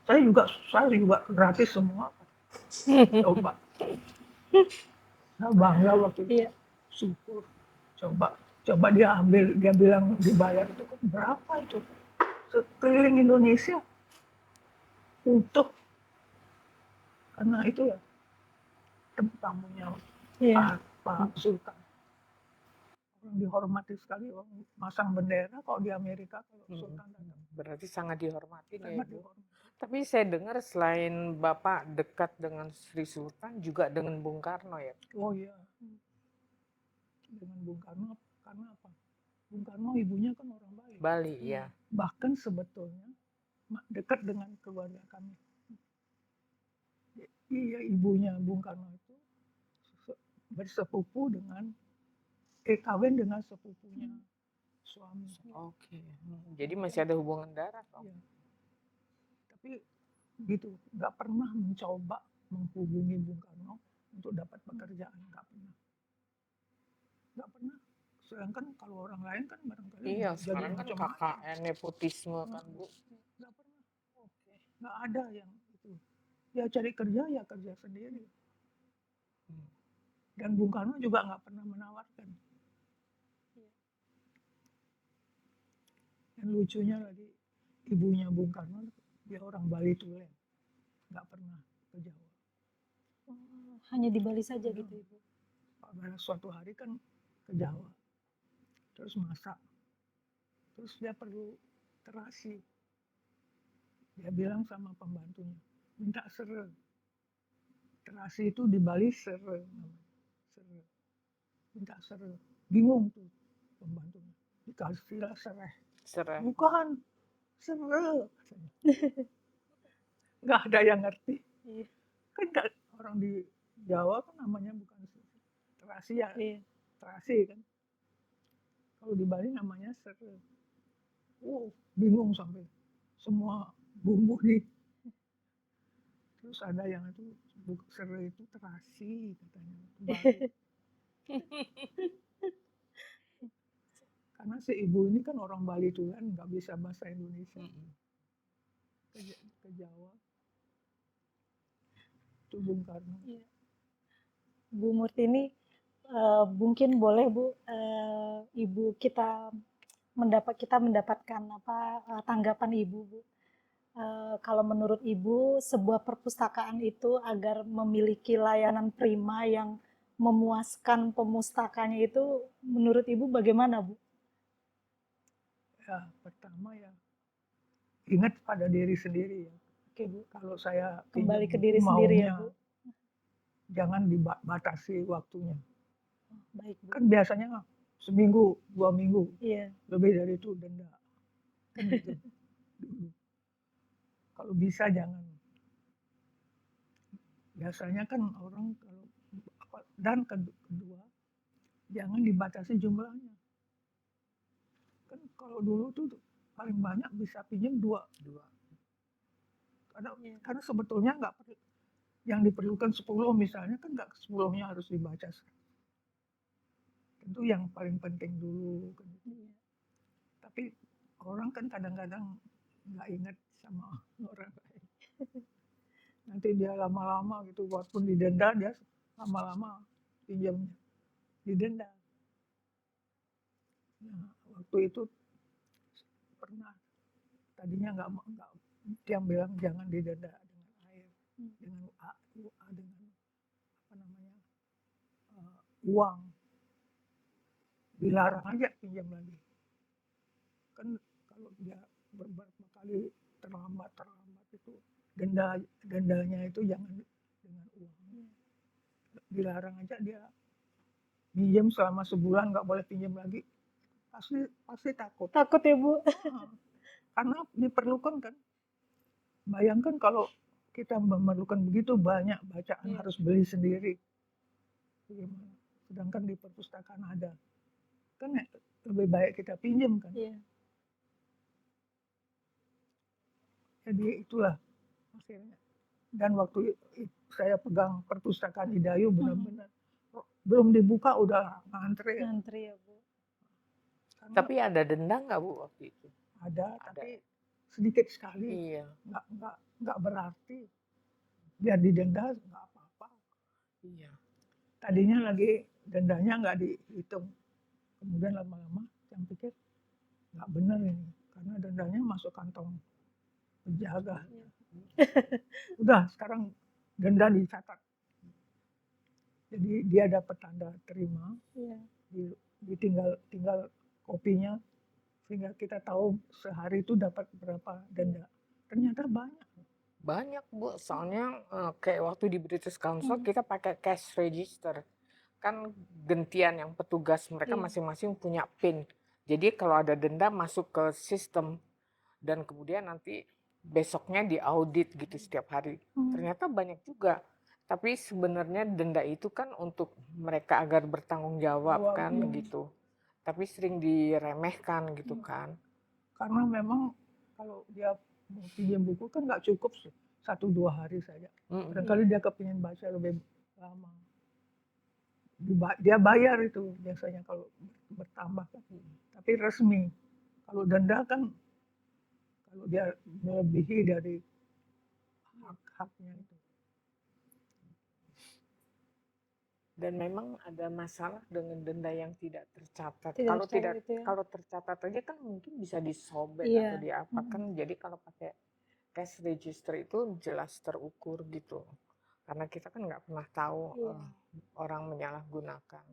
Saya juga gratis semua. Coba, saya bangga waktu itu. Syukur. Coba dia ambil, dia bilang dibayar itu kan berapa itu? Sekeliling Indonesia untuk karena itu ya tamunya Pak Sultan. Orang dihormati sekali, orang masang bendera kalau di Amerika kalau Sultan datang. Berarti sangat dihormati ya Sangat Ibu. dihormati. Tapi saya dengar selain Bapak dekat dengan Sri Sultan juga dengan Bung Karno ya. Oh iya, dengan Bung Karno karena apa? Bung Karno ibunya kan orang baik. Bali ya. Bahkan sebetulnya dekat dengan keluarga kami. Iya, ibunya Bung Karno itu bersepupu dengan kawin dengan sepupunya suami. Oke. Jadi masih ada hubungan darah dong. Iya. Tapi gitu, nggak pernah mencoba menghubungi Bung Karno untuk dapat pekerjaan, nggak pernah. Nggak pernah. Sedangkan kalau orang lain kan barangkali Iya, jadi sekarang kan macam-macam. KKN nepotisme kan Bu. Nggak pernah. Nggak ada yang itu. Ya cari kerja ya kerja sendiri. Dan Bung Karno juga nggak pernah menawarkan. Dan lucunya lagi, ibunya Bung Karno, dia orang Bali Tulen. Nggak pernah ke Jawa. Hanya di Bali saja gitu Ibu. Pada suatu hari kan ke Jawa. Terus masak. Terus dia perlu terasi. Dia bilang sama pembantunya, minta sere. Terasi itu di Bali sere namanya. Sere. Minta sere. Bingung tuh pembantunya. Dikasih lah sereh. Serah. Bukan, sere. Nggak ada yang ngerti. Kan orang di Jawa kan namanya bukan terasi ya. Terasi kan. Kalau di Bali namanya sere. Bingung sampai semua bumbu nih. Terus ada yang itu sere itu terasi katanya. Bali. Karena si ibu ini kan orang Bali Tulen, nggak bisa bahasa Indonesia. Ke Jawa. itu Bung Karno. Iya. Bu Murtini, mungkin boleh Bu, Ibu kita mendapatkan tanggapan Ibu, Bu. Kalau menurut Ibu, sebuah perpustakaan itu agar memiliki layanan prima yang memuaskan pemustakanya itu, menurut Ibu bagaimana, Bu? Ya, pertama ya ingat pada diri sendiri ya. Oke, Bu. Kalau saya Kembali pinjam ke buku diri sendiri ya, maunya Bu. jangan dibatasi waktunya. Baik, Bu. Kan biasanya seminggu, 2 minggu, Iya. lebih dari itu denda. Kan gitu. Dulu. Kalau bisa jangan. Biasanya kan orang kalau dan kedua jangan dibatasi jumlahnya. Kan kalau dulu tuh paling banyak bisa pinjam dua. Karena sebetulnya nggak perlu yang diperlukan 10 misalnya kan nggak 10-nya harus dibaca. Tentu yang paling penting dulu. Kan. Tapi orang kan kadang-kadang nggak ingat sama orang lain. Nanti dia lama-lama gitu, walaupun didenda dia lama-lama pinjamnya didenda. Nah, waktu itu pernah tadinya nggak dia bilang jangan didenda dengan air, dengan dengan apa namanya uang, dilarang aja pinjam lagi. Kan kalau dia beberapa kali terlambat itu dendanya itu jangan dengan uang, dilarang aja dia pinjam selama sebulan nggak boleh pinjam lagi, pasti takut Ya, Bu. karena diperlukan kan. Bayangkan kalau kita memerlukan begitu banyak bacaan harus beli sendiri, bagaimana? Sedangkan di perpustakaan ada, kan lebih baik kita pinjam kan. Jadi itulah akhirnya. Dan waktu saya pegang perpustakaan Hidayu benar-benar belum dibuka udah ngantri. Ngantri ya, Bu. Karena Tapi ada denda nggak Bu waktu itu? ada, tapi sedikit sekali. Iya. Nggak berarti. Biar didenda nggak apa-apa. Iya. Tadinya lagi dendanya nggak dihitung. Kemudian lama-lama yang pikir nggak benar ini. Karena dendanya masuk kantong penjaga. Udah sekarang denda dicatat. Jadi dia dapat tanda terima. Tinggal kopinya sehingga kita tahu sehari itu dapat berapa denda. Ternyata Banyak Bu, soalnya kayak waktu di British Council kita pakai cash register. Kan gentian yang petugas mereka masing-masing punya PIN. Jadi kalau ada denda masuk ke sistem dan kemudian nanti besoknya diaudit gitu setiap hari. Ternyata banyak juga. Tapi sebenarnya denda itu kan untuk mereka agar bertanggung jawab kan gitu. Tapi sering diremehkan gitu kan. Karena memang kalau dia mau pinjam buku kan nggak cukup 1-2 hari saja. Barangkali dia kepingin baca lebih lama. Dia bayar itu biasanya kalau bertambah kan. Tapi resmi. Kalau denda kan kalau dia melebihi dari hak-haknya itu. Dan memang ada masalah dengan denda yang tidak tercatat. Tidak Kalau tercatat aja kan mungkin bisa disobek atau diapakan. Jadi kalau pakai cash register itu jelas terukur gitu. Karena kita kan nggak pernah tahu orang menyalahgunakan.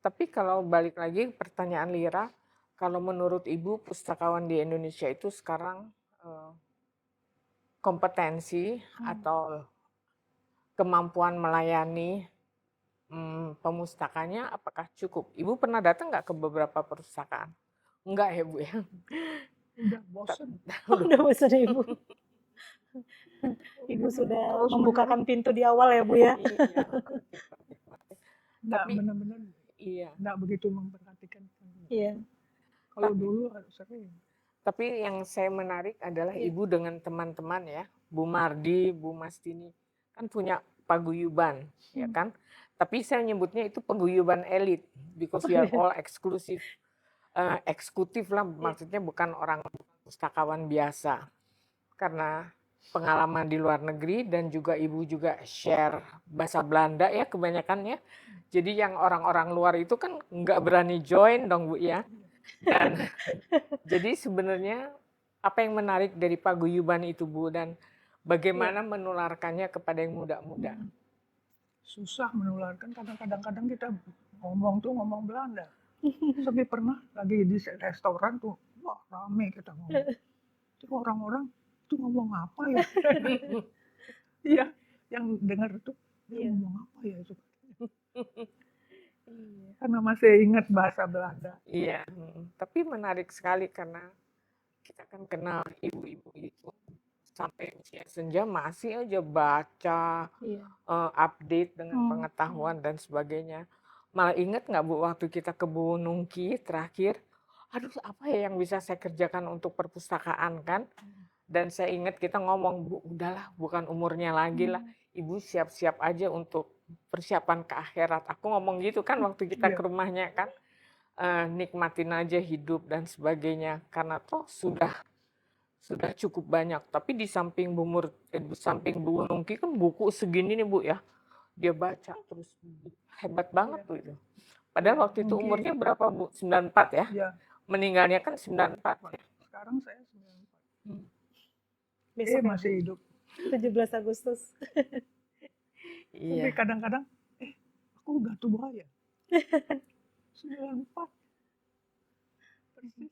Tapi kalau balik lagi pertanyaan Lira, kalau menurut Ibu pustakawan di Indonesia itu sekarang kompetensi atau kemampuan melayani pemustakanya apakah cukup? Ibu pernah datang nggak ke beberapa perpustakaan? Enggak ya Bu ya? Udah bosan. Udah bosan Ibu. Ibu sudah membukakan pintu di awal ya Bu ya? Nggak benar-benar nggak begitu memperhatikan. Kalau dulu harus sering. Tapi yang saya menarik adalah Ibu dengan teman-teman ya, Bu Mardi, Bu Mastini, kan punya paguyuban, ya kan? Tapi saya nyebutnya itu paguyuban elit, because we are all eksklusif, eksekutif lah, maksudnya bukan orang pustakawan biasa. Karena pengalaman di luar negeri dan juga ibu juga share bahasa Belanda ya kebanyakannya. Jadi yang orang-orang luar itu kan nggak berani join dong Bu ya. Dan jadi sebenarnya apa yang menarik dari paguyuban itu Bu dan bagaimana menularkannya kepada yang muda-muda? Susah menularkan karena kadang-kadang kita ngomong Belanda. Tapi pernah lagi di restoran tuh, wah rame kita ngomong. Itu orang-orang itu ngomong apa ya? Iya, yang dengar tuh dia ngomong apa ya itu? Karena masih ingat bahasa Belanda. Iya, tapi menarik sekali karena kita kan kenal ibu-ibu itu sampai usia senja masih aja baca, update dengan pengetahuan dan sebagainya. Malah ingat nggak Bu waktu kita ke Nungki terakhir, aduh apa ya yang bisa saya kerjakan untuk perpustakaan kan? Dan saya ingat kita ngomong, Bu, udahlah bukan umurnya lagi lah. Ibu siap-siap aja untuk persiapan ke akhirat. Aku ngomong gitu kan waktu kita ke rumahnya kan. Nikmatin aja hidup dan sebagainya. Karena toh sudah cukup banyak. Tapi di samping samping Bu Nungki kan buku segini nih Bu ya. Dia baca terus hebat banget tuh itu. Padahal waktu itu umurnya berapa Bu? 94 ya? Iya. Meninggalnya kan 94 ya. Sekarang saya 94. Besok masih hidup. 17 Agustus. Iya. Tapi kadang-kadang, aku udah tua ya. 94. Persis.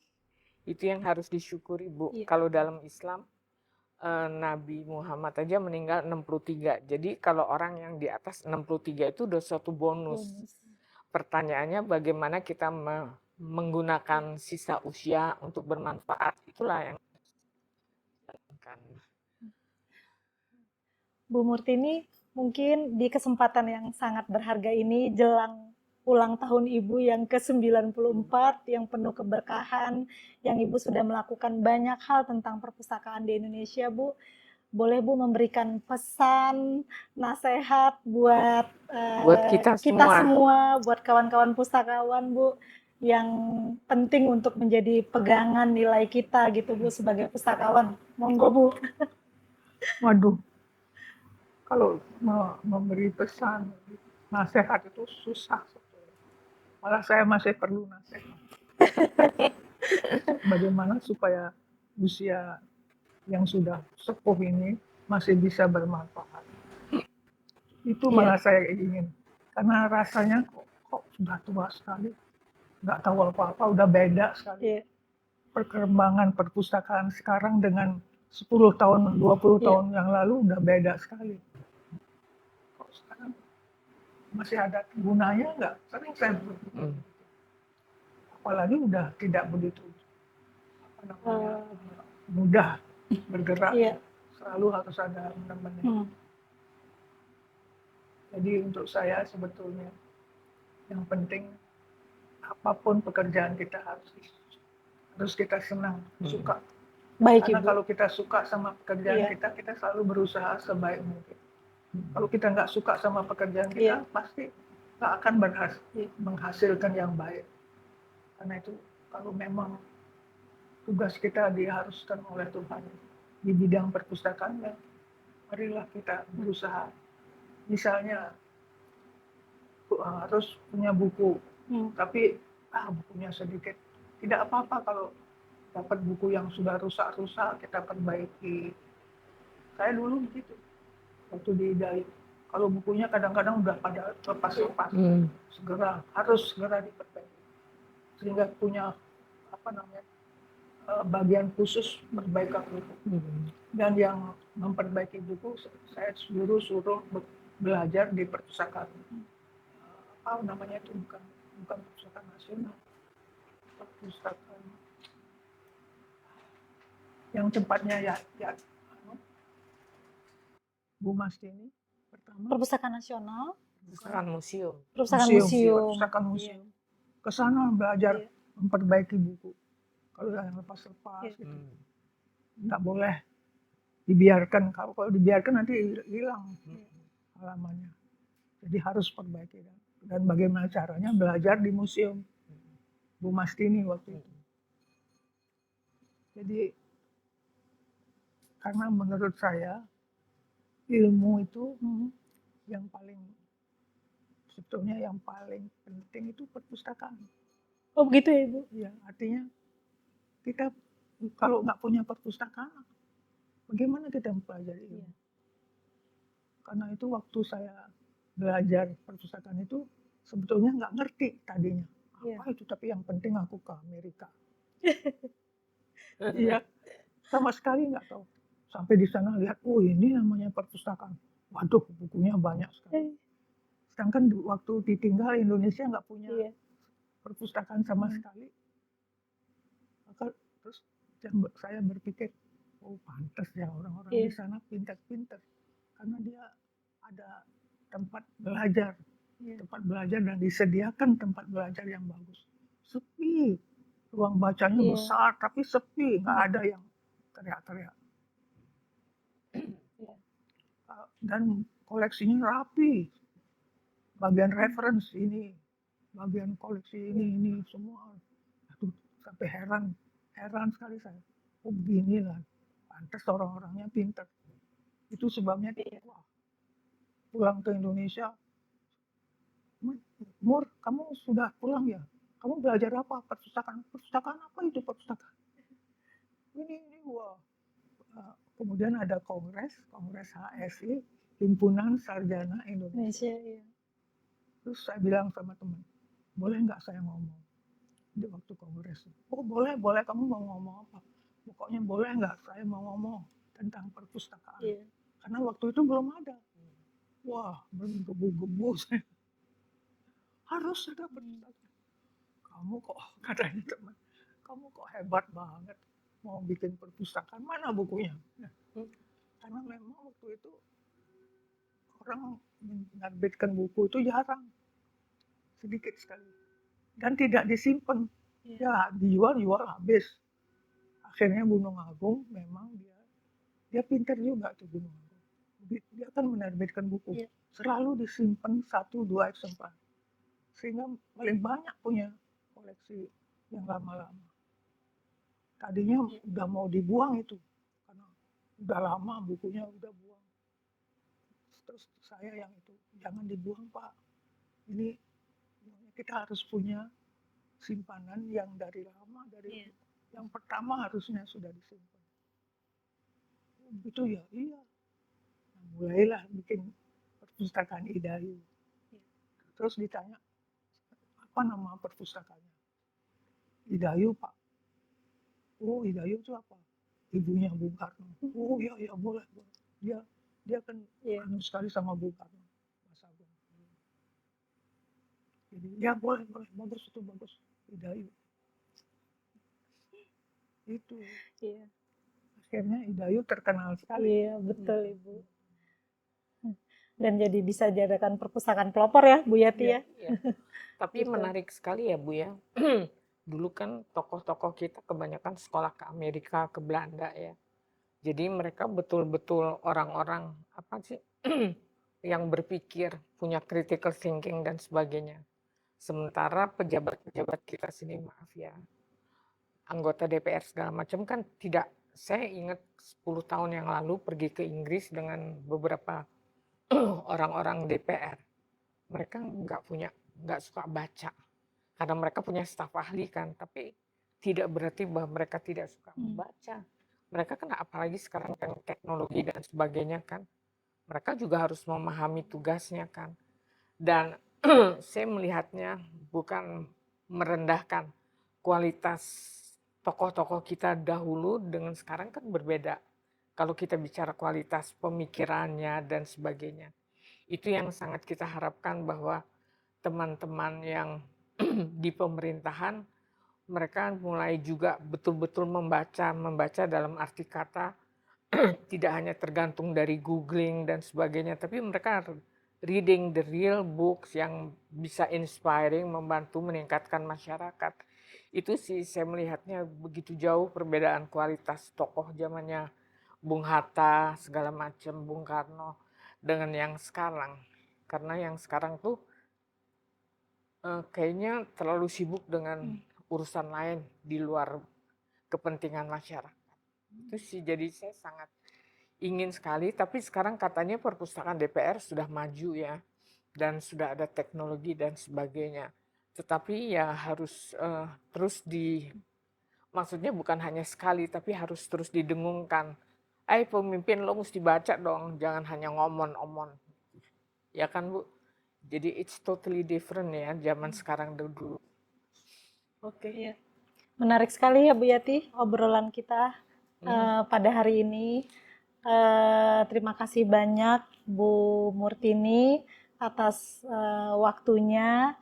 Itu yang harus disyukuri Bu. Kalau dalam Islam, Nabi Muhammad aja meninggal 63. Jadi kalau orang yang di atas 63 itu udah suatu bonus. Pertanyaannya bagaimana kita menggunakan sisa usia untuk bermanfaat. Itulah yang Bu Murtini, mungkin di kesempatan yang sangat berharga ini jelang ulang tahun Ibu yang ke-94 yang penuh keberkahan, yang Ibu sudah melakukan banyak hal tentang perpustakaan di Indonesia, Bu. Boleh Bu memberikan pesan, nasihat buat kita semua, buat kawan-kawan pustakawan, Bu, yang penting untuk menjadi pegangan nilai kita gitu Bu sebagai pustakawan. Monggo Bu. Waduh, kalau memberi pesan, nasihat itu susah. Malah saya masih perlu nasihat. Bagaimana supaya usia yang sudah sepuh ini masih bisa bermanfaat. Itu malah saya ingin. Karena rasanya kok sudah tua sekali. Nggak tahu apa-apa, udah beda sekali. Perkembangan perpustakaan sekarang dengan 10 tahun, 20 tahun yang lalu udah beda sekali. Kok sekarang masih ada gunanya nggak? Sering saya berpikir. Apalagi udah tidak begitu mudah bergerak. Selalu harus ada menemani. Jadi untuk saya sebetulnya yang penting apapun pekerjaan kita harus kita senang, suka. Baik, Karena Ibu. kalau kita suka sama pekerjaan kita selalu berusaha sebaik mungkin. Kalau kita nggak suka sama pekerjaan kita, pasti nggak akan menghasilkan yang baik. Karena itu kalau memang tugas kita diharuskan oleh Tuhan di bidang perpustakaan, marilah kita berusaha. Misalnya harus punya buku, tapi bukunya sedikit. Tidak apa-apa kalau dapat buku yang sudah rusak-rusak, kita perbaiki. Saya dulu begitu, waktu di IDAI. Kalau bukunya kadang-kadang udah pada lepas-lepas, harus segera diperbaiki. Sehingga punya bagian khusus perbaikan buku. Dan yang memperbaiki buku, saya suruh belajar di perpustakaan. Namanya itu bukan perpustakaan nasional, perpustakaan yang tempatnya Bu Mastini pertama. Perpustakaan Nasional. Perpustakaan museum. Perpustakaan museum. Ke sana belajar memperbaiki buku. Kalau yang lepas-lepas gitu. Nggak boleh dibiarkan. Kalau dibiarkan nanti hilang halamannya. Jadi harus perbaiki. Dan bagaimana caranya belajar di museum Bu Mastini waktu itu. Jadi Karena menurut saya ilmu itu Hmm. yang paling sebetulnya yang paling penting itu perpustakaan. Oh begitu ya Ibu? Ya, artinya kita kalau nggak punya perpustakaan, bagaimana kita mempelajari Iya. ilmu? Karena itu waktu saya belajar perpustakaan itu sebetulnya nggak ngerti tadinya. Iya. Apa itu? Tapi yang penting aku ke Amerika. Iya, sama sekali nggak tahu. Sampai di sana lihat, oh ini namanya perpustakaan. Waduh, bukunya banyak sekali. Sedangkan waktu ditinggal Indonesia nggak punya Iya. perpustakaan sama Hmm. sekali. Maka terus saya berpikir, oh pantas ya orang-orang di Iya. sana pintar-pintar. Karena dia ada tempat belajar. Iya. Tempat belajar dan disediakan tempat belajar yang bagus. Sepi. Ruang bacanya Iya. besar tapi sepi. Nggak ada yang teriak-teriak. Iya. Dan koleksinya rapi. Bagian reference ini, bagian koleksi ini semua. Aduh, sampai heran sekali saya. Oh beginilah, pantas orang-orangnya pintar. Itu sebabnya wah, pulang ke Indonesia, Mur, kamu sudah pulang ya? Kamu belajar apa? Perpustakaan. Perpustakaan apa itu perpustakaan? Ini wah. Kemudian ada kongres HSI, Himpunan Sarjana Indonesia. Indonesia, iya. Terus saya bilang sama teman, boleh nggak saya ngomong di waktu kongres? Oh boleh, kamu mau ngomong apa? Pokoknya boleh nggak saya mau ngomong tentang perpustakaan. Iya. Karena waktu itu belum ada. Wah, bergebu-gebu saya. Harus ada perpustakaan. Kamu kok, katanya teman, kamu kok hebat banget mau bikin perpustakaan, mana bukunya? Karena memang waktu itu orang menerbitkan buku itu jarang, sedikit sekali. Dan tidak disimpan. Ya, dijual habis. Akhirnya Gunung Agung memang dia pintar juga tuh Gunung Agung. Dia kan menerbitkan buku. Selalu disimpan 1-2 eksemplar. Sehingga paling banyak punya koleksi yang lama-lama. Tadinya udah mau dibuang itu. Karena udah lama bukunya udah buang. Terus saya yang itu, jangan dibuang Pak. Ini kita harus punya simpanan yang dari lama, yang pertama harusnya sudah disimpan. Gitu ya, iya. Nah, mulailah bikin perpustakaan Idayu. Terus ditanya, apa nama perpustakaannya? Idayu Pak. Oh Idayu itu apa? Ibunya Bung Karno. Oh iya boleh. Dia kan anu sekali sama Bung Karno. Mas Agung. Jadi ya boleh, bagus itu bagus. Idayu. Itu. Iya. Akhirnya Idayu terkenal sekali. Iya, betul Ibu. Dan jadi bisa jadikan perpustakaan pelopor ya Bu Yati ya. Tapi menarik sekali ya Bu ya. Dulu kan tokoh-tokoh kita kebanyakan sekolah ke Amerika, ke Belanda ya. Jadi mereka betul-betul orang-orang apa sih yang berpikir, punya critical thinking dan sebagainya. Sementara pejabat-pejabat kita sini, maaf ya, anggota DPR segala macam kan tidak. Saya ingat 10 tahun yang lalu pergi ke Inggris dengan beberapa orang-orang DPR. Mereka nggak suka baca. Karena mereka punya staf ahli kan, tapi tidak berarti bahwa mereka tidak suka membaca. Mereka kan apalagi sekarang kan teknologi dan sebagainya kan, mereka juga harus memahami tugasnya kan. Dan saya melihatnya bukan merendahkan kualitas tokoh-tokoh kita dahulu dengan sekarang kan berbeda. Kalau kita bicara kualitas pemikirannya dan sebagainya, itu yang sangat kita harapkan bahwa teman-teman yang di pemerintahan mereka mulai juga betul-betul membaca dalam arti kata tidak hanya tergantung dari googling dan sebagainya, tapi mereka reading the real books yang bisa inspiring, membantu meningkatkan masyarakat. Itu sih saya melihatnya begitu jauh perbedaan kualitas tokoh zamannya Bung Hatta segala macam, Bung Karno dengan yang sekarang. Karena yang sekarang tuh kayaknya terlalu sibuk dengan urusan lain di luar kepentingan masyarakat. Itu sih jadi saya sangat ingin sekali, tapi sekarang katanya perpustakaan DPR sudah maju ya, dan sudah ada teknologi dan sebagainya. Tetapi ya harus terus maksudnya bukan hanya sekali, tapi harus terus didengungkan. Pemimpin lo mesti baca dong, jangan hanya ngomong-ngomong. Ya kan Bu? Jadi it's totally different ya, zaman sekarang dulu. Oke. Iya. Menarik sekali ya Bu Yati obrolan kita pada hari ini. Terima kasih banyak Bu Murtini atas waktunya.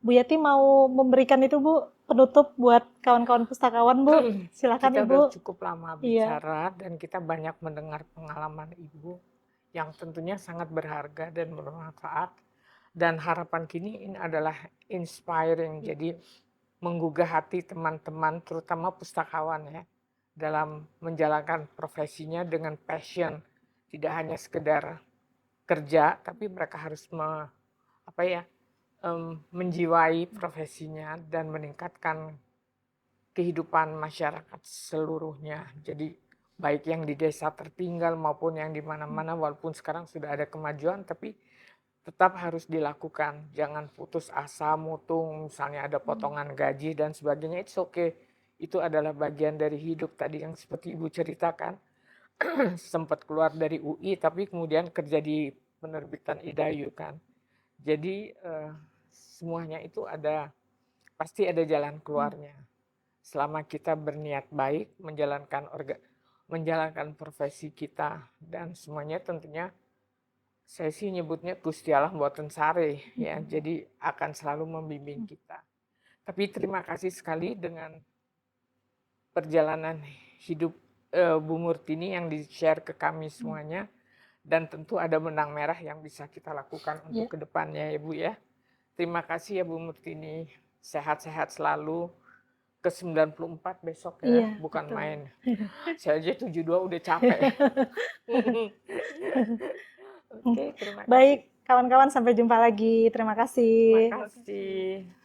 Bu Yati mau memberikan itu Bu penutup buat kawan-kawan pustakawan Bu. Silakan Kita Ibu. udah cukup lama Iya. bicara dan kita banyak mendengar pengalaman Ibu yang tentunya sangat berharga dan bermanfaat. Dan harapan kini ini adalah inspiring, jadi menggugah hati teman-teman, terutama pustakawan ya, dalam menjalankan profesinya dengan passion, tidak hanya sekedar kerja, tapi mereka harus menjiwai profesinya dan meningkatkan kehidupan masyarakat seluruhnya. Jadi baik yang di desa tertinggal maupun yang di mana-mana, walaupun sekarang sudah ada kemajuan, tapi tetap harus dilakukan. Jangan putus asa, mutung, misalnya ada potongan gaji dan sebagainya, it's okay. Itu adalah bagian dari hidup tadi yang seperti Ibu ceritakan. Sempat keluar dari UI, tapi kemudian kerja di penerbitan Idayu kan. Jadi semuanya itu pasti ada jalan keluarnya. Selama kita berniat baik, menjalankan profesi kita, dan semuanya tentunya saya sih nyebutnya Gusti Allah mboten sare ya, jadi akan selalu membimbing kita. Tapi terima kasih sekali dengan perjalanan hidup Bu Murtini yang di-share ke kami semuanya, dan tentu ada benang merah yang bisa kita lakukan untuk kedepannya ya Bu ya. Terima kasih ya Bu Murtini, sehat-sehat selalu. Ke 94 besok ya, bukan betul. Main. Saya aja 72 udah capek. Oke, terima kasih. Baik, kawan-kawan sampai jumpa lagi. Terima kasih. Terima kasih.